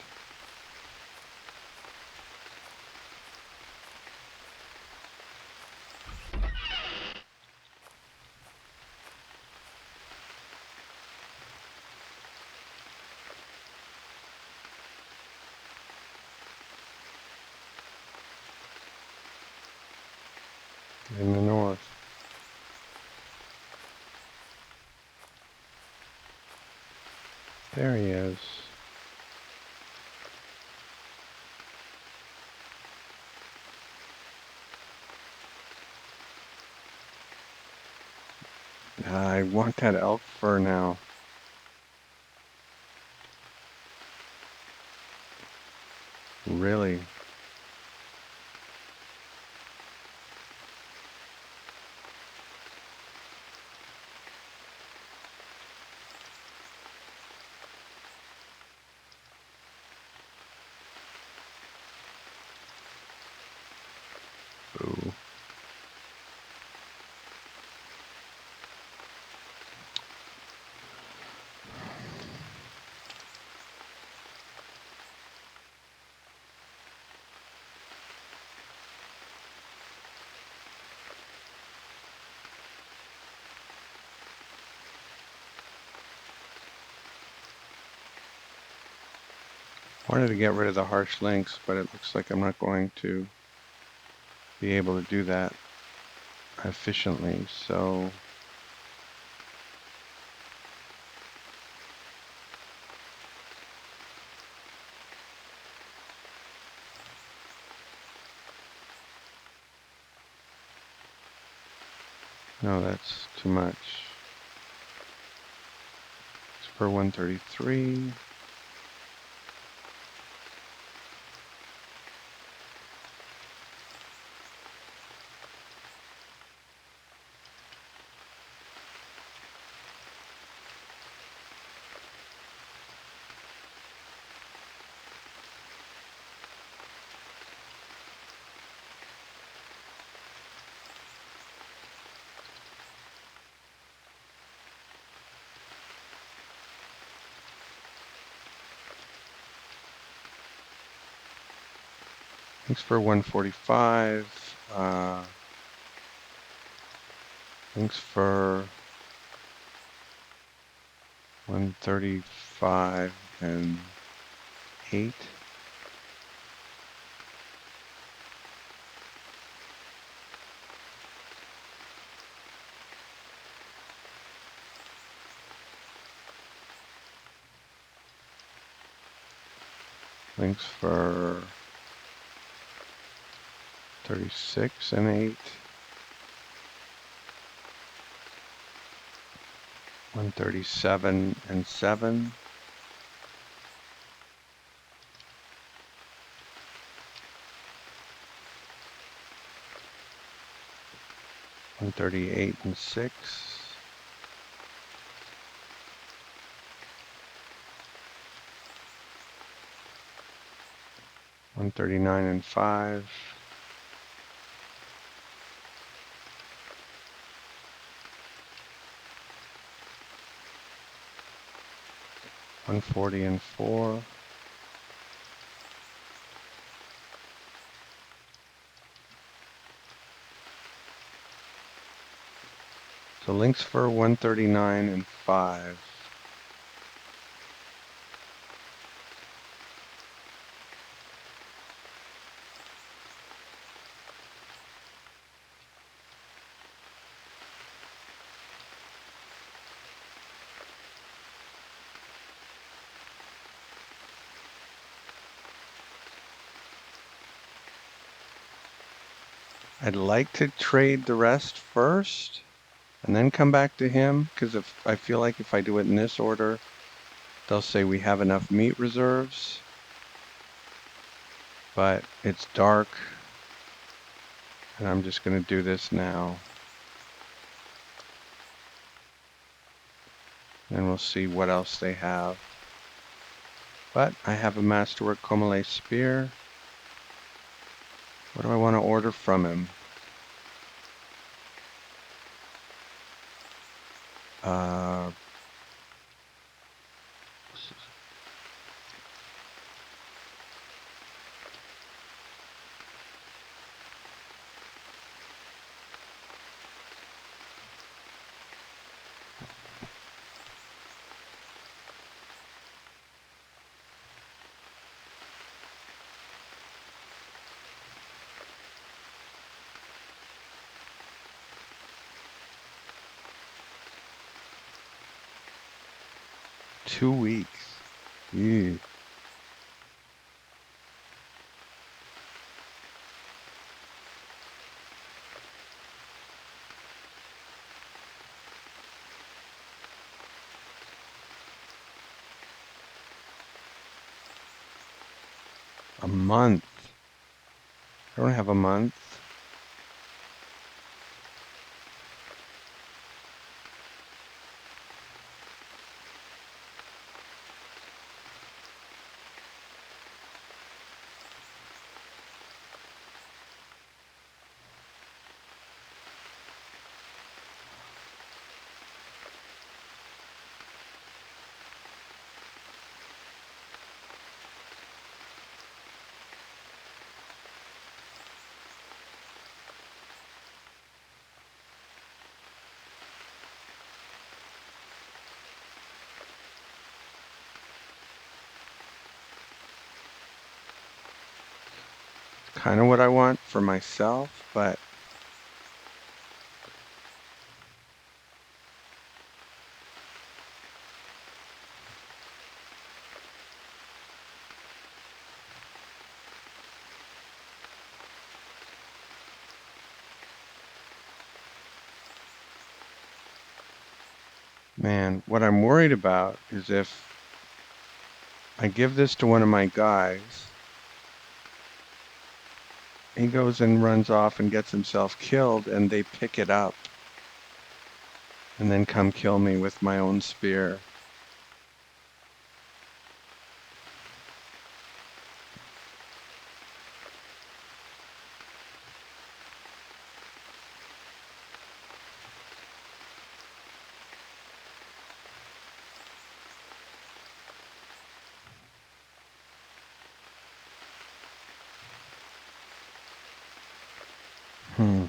In the north. There he is. I want that elk fur now. Really. Ooh. Wanted to get rid of the harsh links, but it looks like I'm not going to be able to do that efficiently, so no, that's too much. It's for 133. Thanks for 145. Thanks for 135 and 8. Thanks for 36 and 8. 137 and 7. 138 and 6. 139 and 5. 140 and 4. 'So links for 139 and 5. I'd like to trade the rest first and then come back to him, because if I feel like if I do it in this order, they'll say we have enough meat reserves. But it's dark, and I'm just going to do this now. And we'll see what else they have. But I have a Masterwork Comale spear. What do I want to order from him? Uh, 2 weeks. Yeah. A month. I don't have a month. Kind of what I want for myself, but man, what I'm worried about is if I give this to one of my guys, he goes and runs off and gets himself killed, and they pick it up and then come kill me with my own spear. Hmm.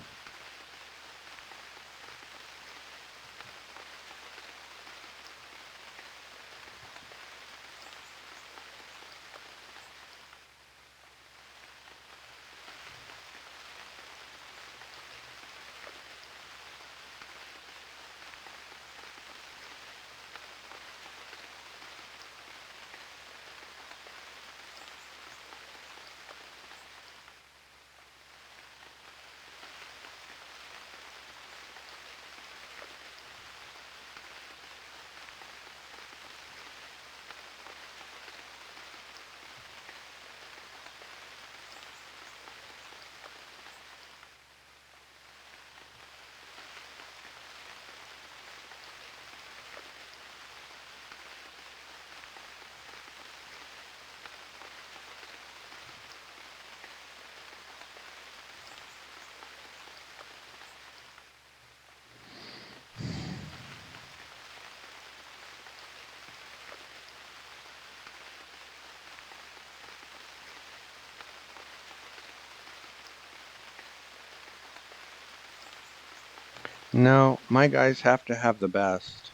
No, my guys have to have the best.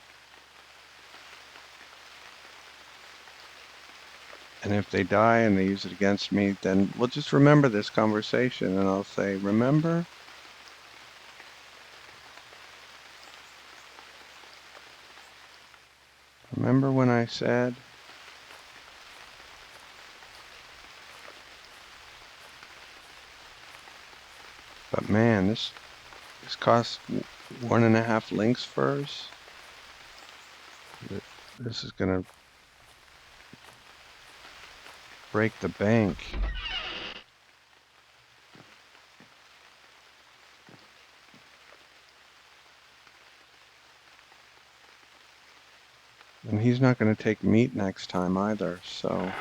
And if they die and they use it against me, then we'll just remember this conversation and I'll say, remember? Remember when I said? But man, this costs 1.5 links furs. This is gonna break the bank. And he's not gonna take meat next time either, so.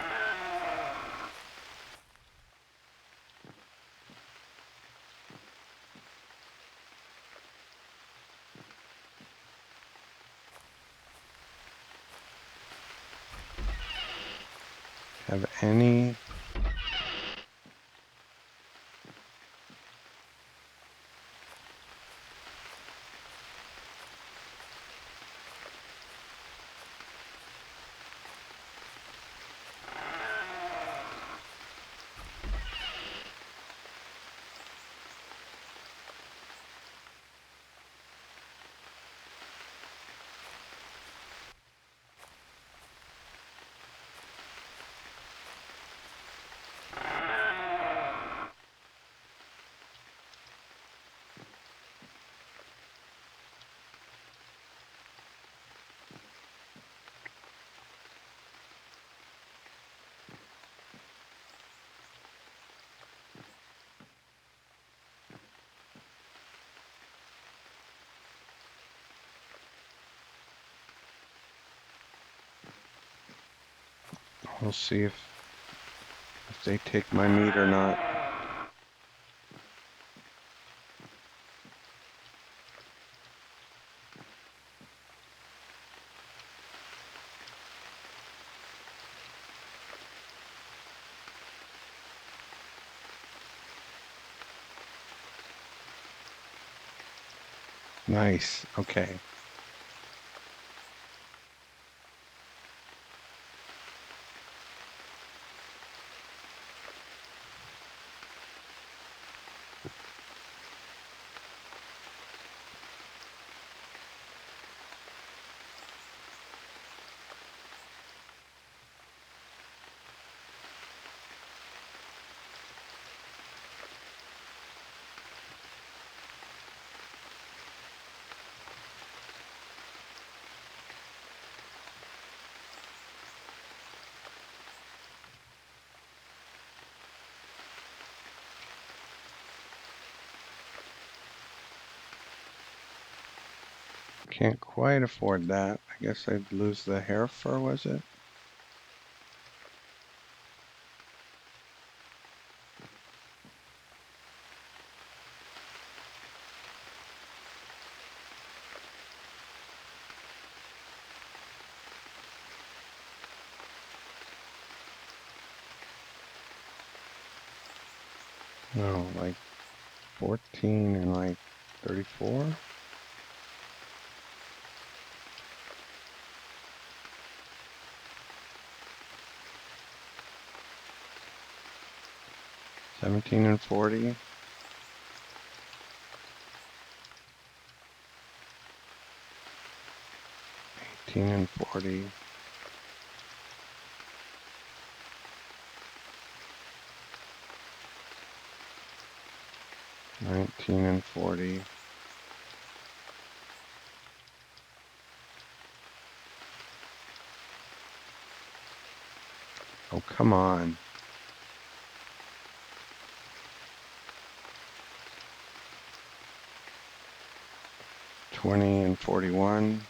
have any we'll see if they take my meat or not. Nice. Okay. Can't quite afford that. I guess I'd lose the hair fur, was it? No, like 14 and like 34? Seventeen and 40? 18 and 40. 19 and 40. Oh, come on. 20 and 41.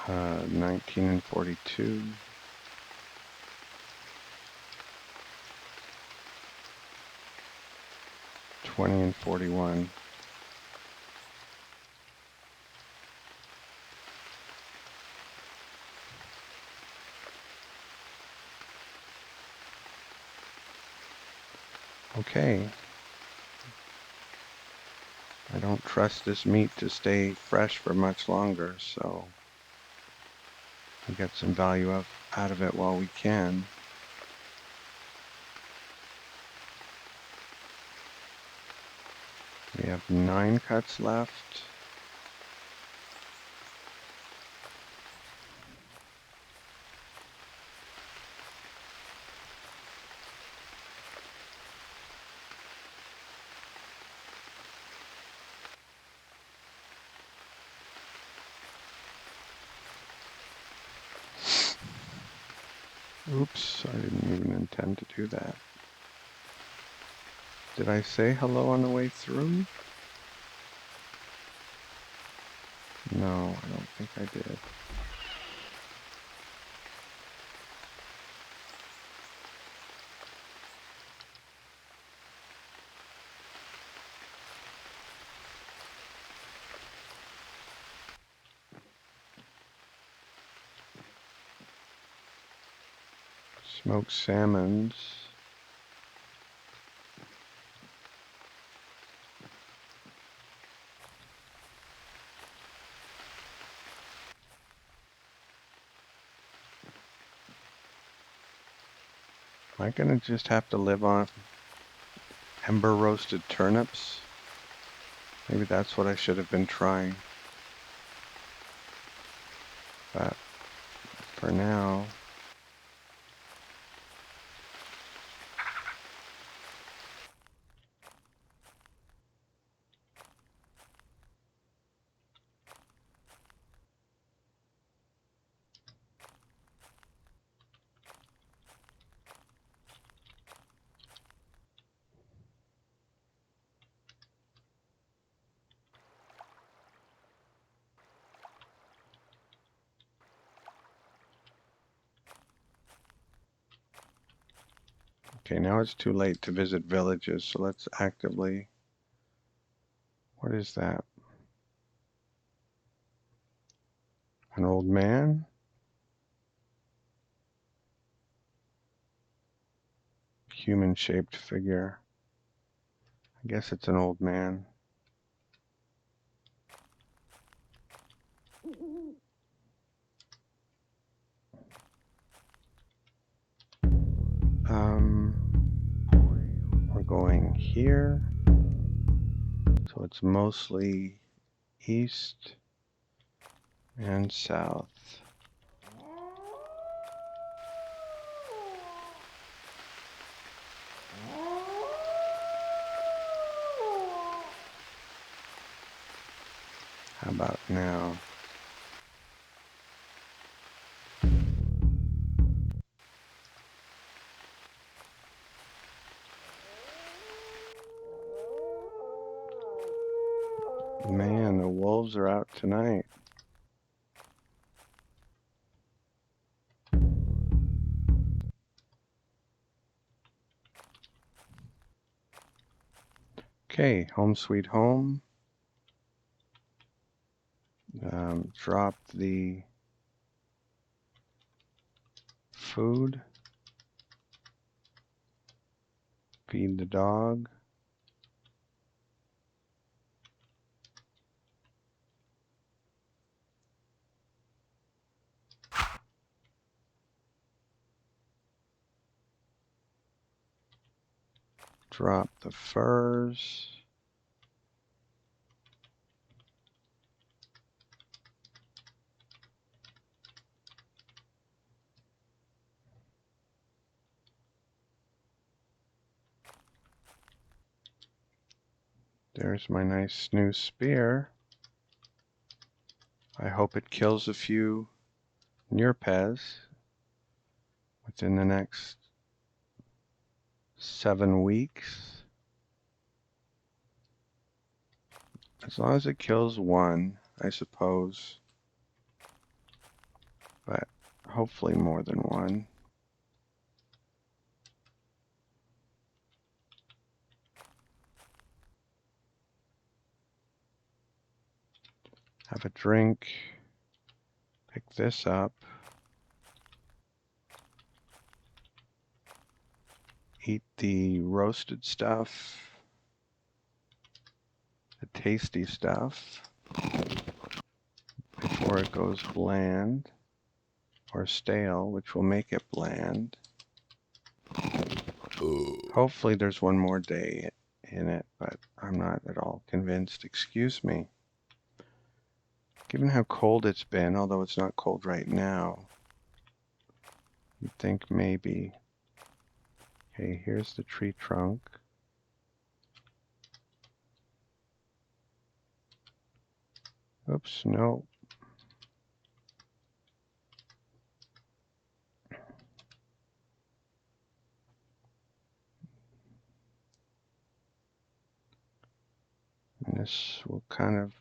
19 and 42. 20 and 41. Okay. I don't trust this meat to stay fresh for much longer, so we get some value out of it while we can. We have 9 cuts left. Oops, I didn't even intend to do that. Did I say hello on the way through? No, I don't think I did. Smoked salmons. Am I gonna just have to live on ember roasted turnips? Maybe that's what I should have been trying. But for now, okay, now it's too late to visit villages, so let's actively, what is that? An old man? Human-shaped figure. I guess it's an old man. We're going here. So it's mostly east and south. How about now? Man, the wolves are out tonight. Okay, home sweet home. Drop the food. Feed the dog. Drop the furs. There's my nice new spear. I hope it kills a few Nearpez within the next 7 weeks. As long as it kills one, I suppose. But hopefully more than one. Have a drink. Pick this up. Eat the roasted stuff. The tasty stuff. Before it goes bland or stale, which will make it bland. Hopefully there's one more day in it, but I'm not at all convinced. Excuse me. Given how cold it's been, although it's not cold right now, you'd think maybe. Okay, here's the tree trunk. Oops, no. And this will kind of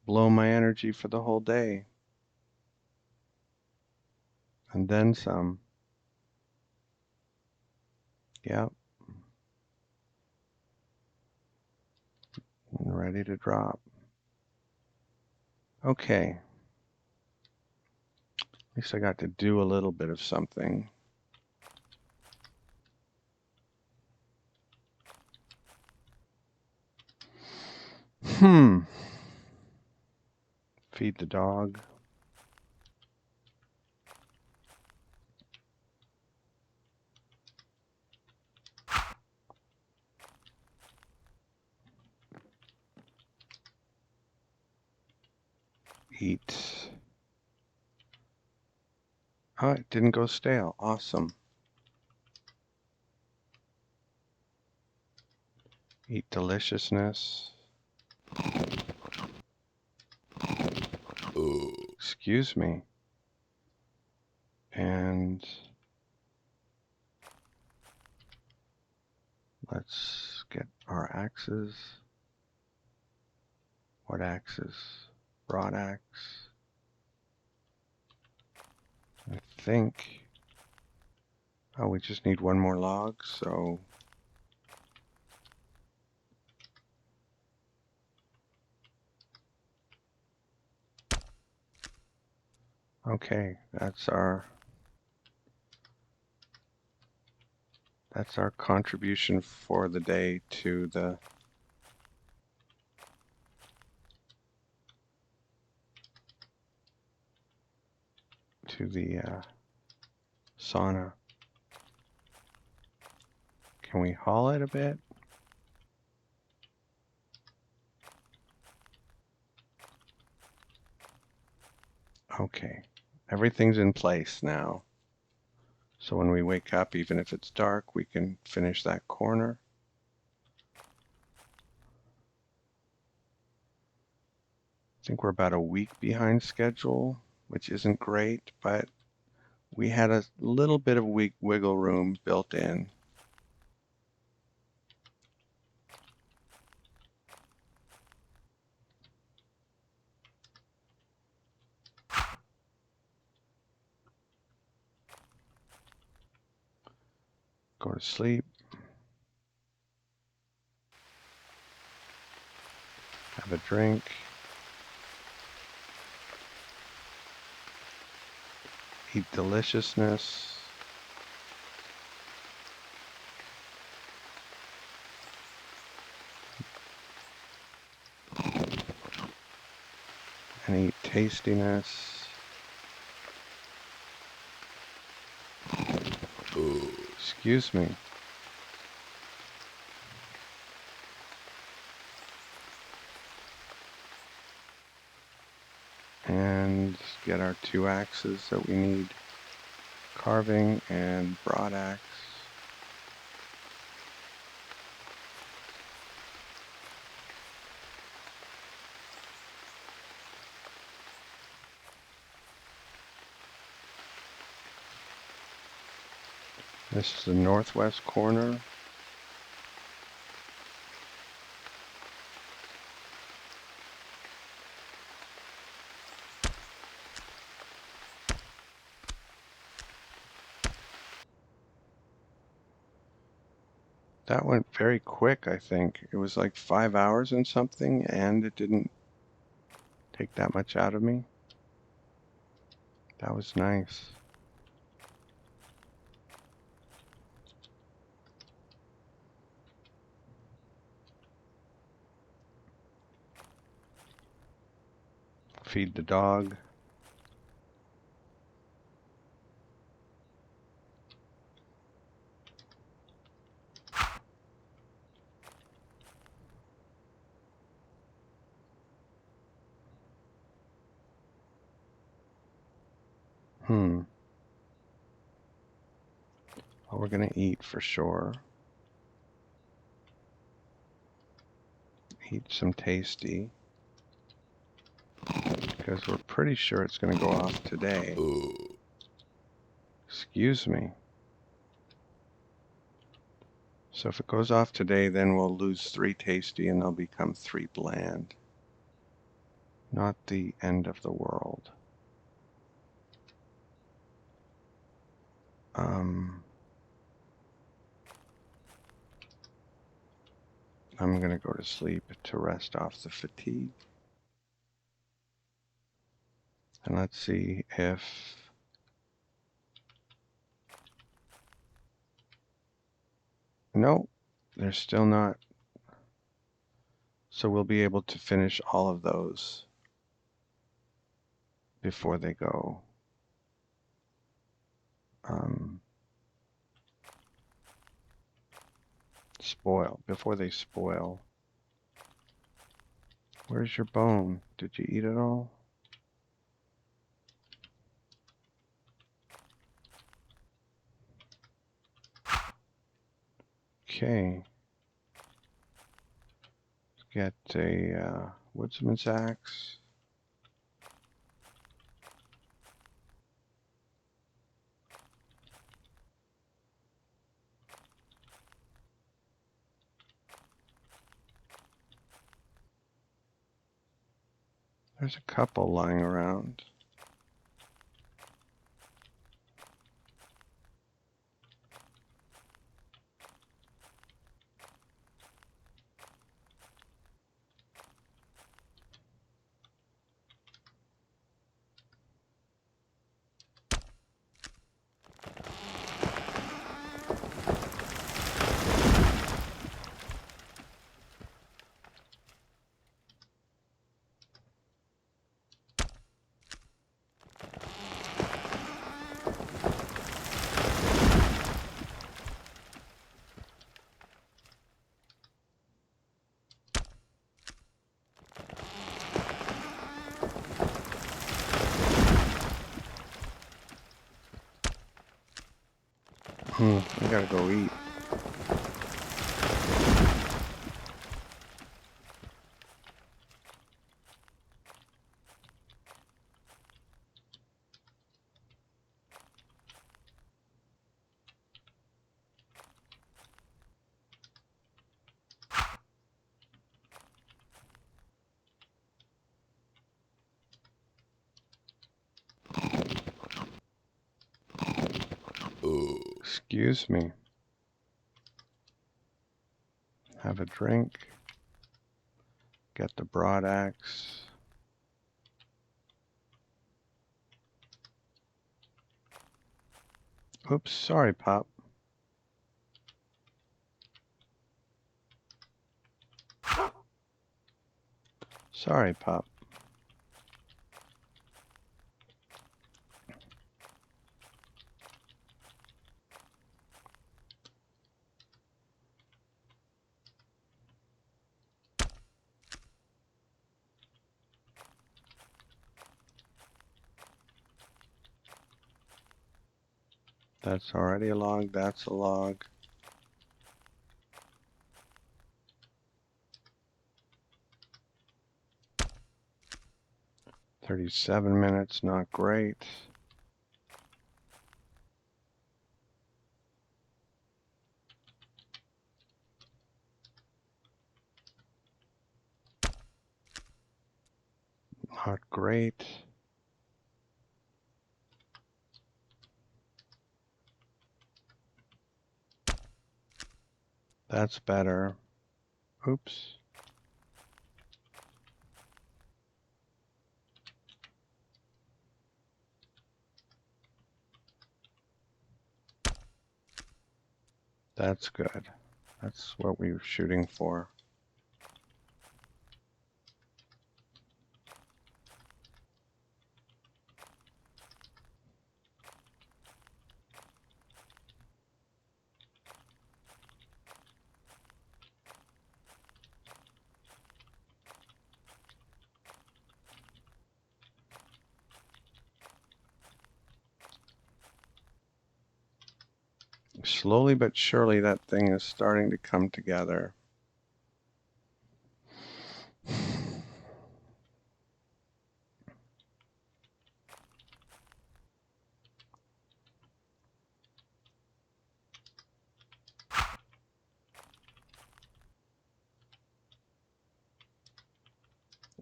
blow my energy for the whole day. And then some. Yep. And ready to drop. Okay. At least I got to do a little bit of something. Feed the dog. Eat. Oh, it didn't go stale. Awesome. Eat deliciousness. Excuse me. And let's get our axes. What axes? Broad axe. I think. Oh, we just need one more log, so. Okay, that's our contribution for the day to the sauna. Can we haul it a bit? Okay, everything's in place now. So when we wake up, even if it's dark, we can finish that corner. I think we're about a week behind schedule, which isn't great, but we had a little bit of wiggle room built in. Go to sleep. Have a drink. Eat deliciousness. And eat tastiness. Excuse me. And get our 2 axes that we need. Carving and broad axe. This is the northwest corner. That went very quick, I think. It was like 5 hours and something, and it didn't take that much out of me. That was nice. Feed the dog. Well, we're gonna eat for sure. Eat some tasty. Because we're pretty sure it's gonna go off today. Excuse me. So if it goes off today, then we'll lose 3 tasty and they'll become 3 bland. Not the end of the world. I'm gonna go to sleep to rest off the fatigue. And let's see if no, they're still not So we'll be able to finish all of those before they go before they spoil. Where's your bone? Did you eat it all? Okay. Let's get a woodsman's axe. There's a couple lying around. I gotta go eat. Excuse me. Have a drink. Get the broad axe. Oops, sorry, Pop. Sorry, Pop. That's already a log. That's a log. "37 minutes, not great." Not great. That's better. Oops. That's good. That's what we were shooting for. Slowly but surely, that thing is starting to come together.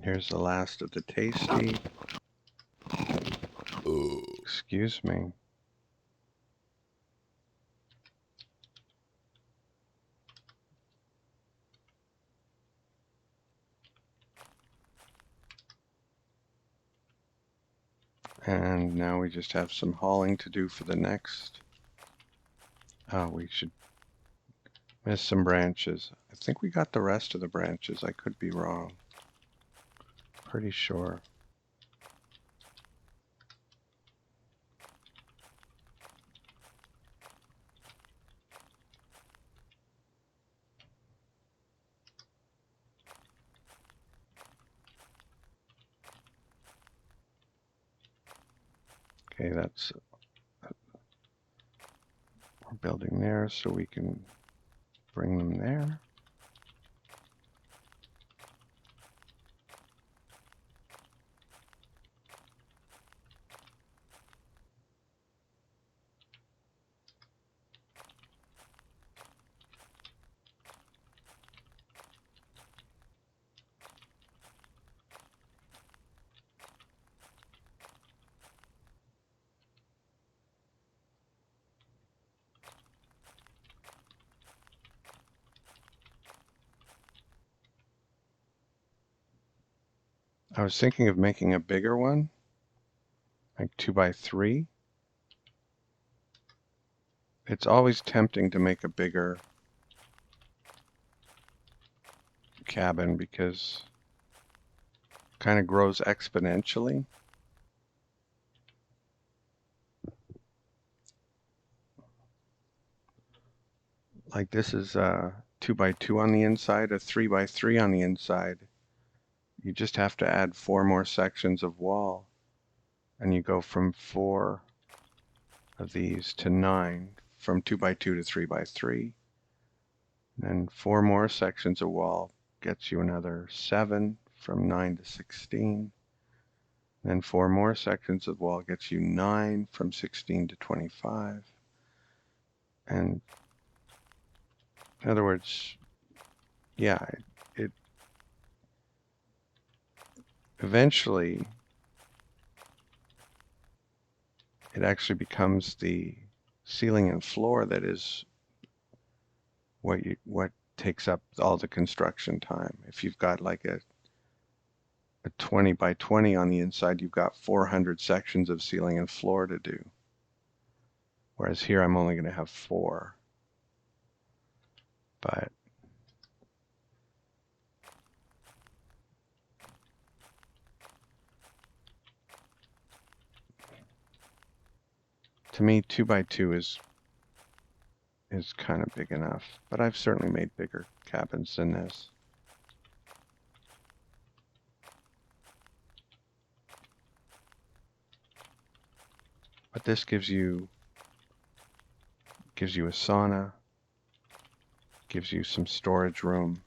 Here's the last of the tasty. Excuse me. And now we just have some hauling to do for the next. Oh, we should Missed some branches. I think we got the rest of the branches. I could be wrong. Pretty sure. Okay, that's we're building there so we can bring them there. I was thinking of making a bigger one, like 2 by 3. It's always tempting to make a bigger cabin because it kind of grows exponentially. Like this is 2 by 2 on the inside, a 3 by 3 on the inside. You just have to add 4 more sections of wall, and you go from 4 of these to 9, from 2 by 2 to 3 by 3. Then 4 more sections of wall gets you another 7, from 9 to 16. Then 4 more sections of wall gets you 9, from 16 to 25. And in other words, yeah, it eventually it actually becomes the ceiling and floor that is what takes up all the construction time. If you've got like a 20 by 20 on the inside, you've got 400 sections of ceiling and floor to do. Whereas here I'm only going to have 4. But to me, 2 by 2 is kind of big enough. But I've certainly made bigger cabins than this. But this gives you a sauna, gives you some storage room.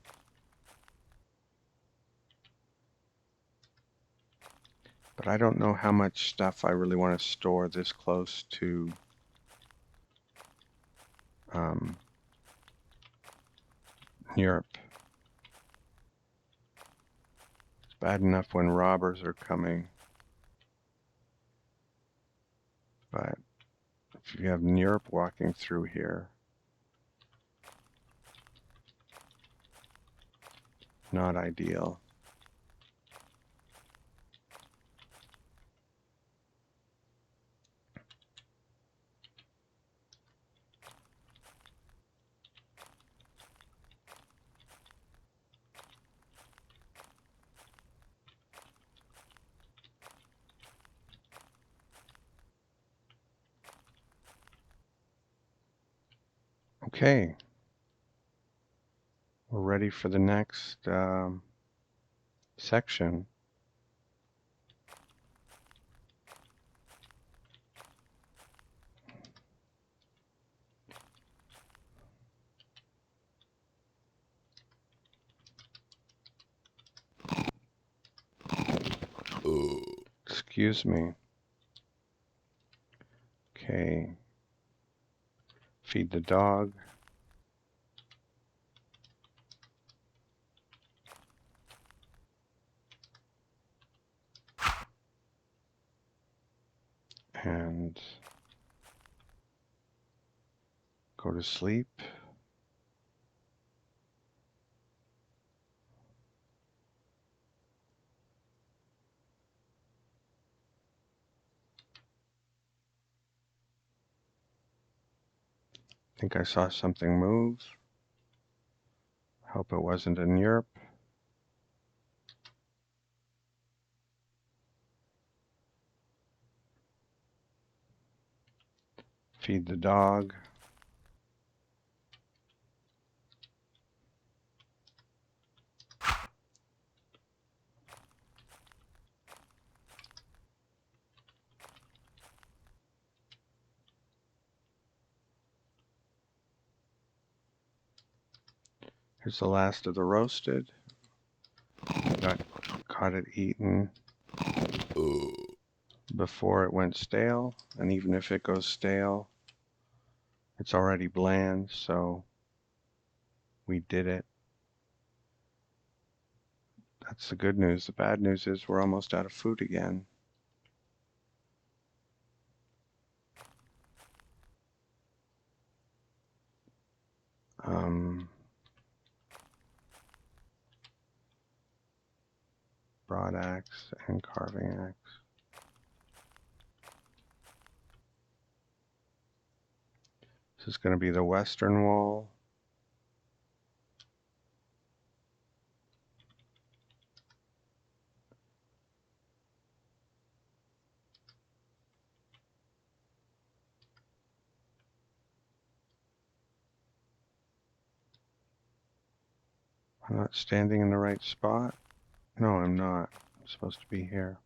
But I don't know how much stuff I really want to store this close to Europe. It's bad enough when robbers are coming. But if you have Europe walking through here, not ideal. Okay, we're ready for the next section. Excuse me. Okay, feed the dog. And go to sleep. I think I saw something move. Hope it wasn't in Europe. Feed the dog. Here's the last of the roasted. Caught it eaten before it went stale, and even if it goes stale, it's already bland, so we did it. That's the good news. The bad news is we're almost out of food again. Broad axe and carving axe. This is going to be the western wall. I'm not standing in the right spot. No, I'm not. I'm supposed to be here.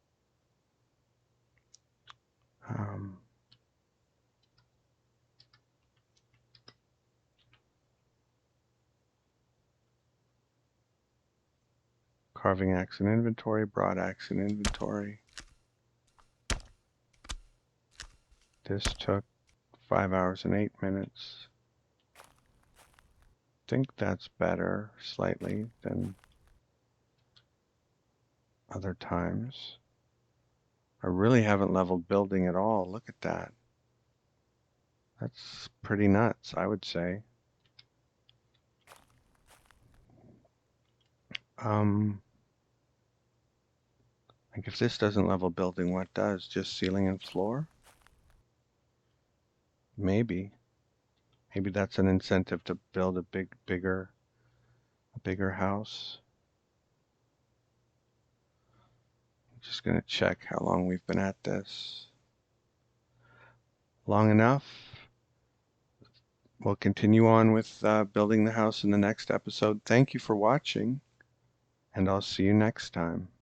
Carving axe in inventory, broad axe in inventory. This took 5 hours and 8 minutes. I think that's better slightly than other times. I really haven't leveled building at all. Look at that. That's pretty nuts, I would say. Like if this doesn't level building, what does? Just ceiling and floor? Maybe. Maybe that's an incentive to build a bigger house. I'm just gonna check how long we've been at this. Long enough. We'll continue on with building the house in the next episode. Thank you for watching, and I'll see you next time.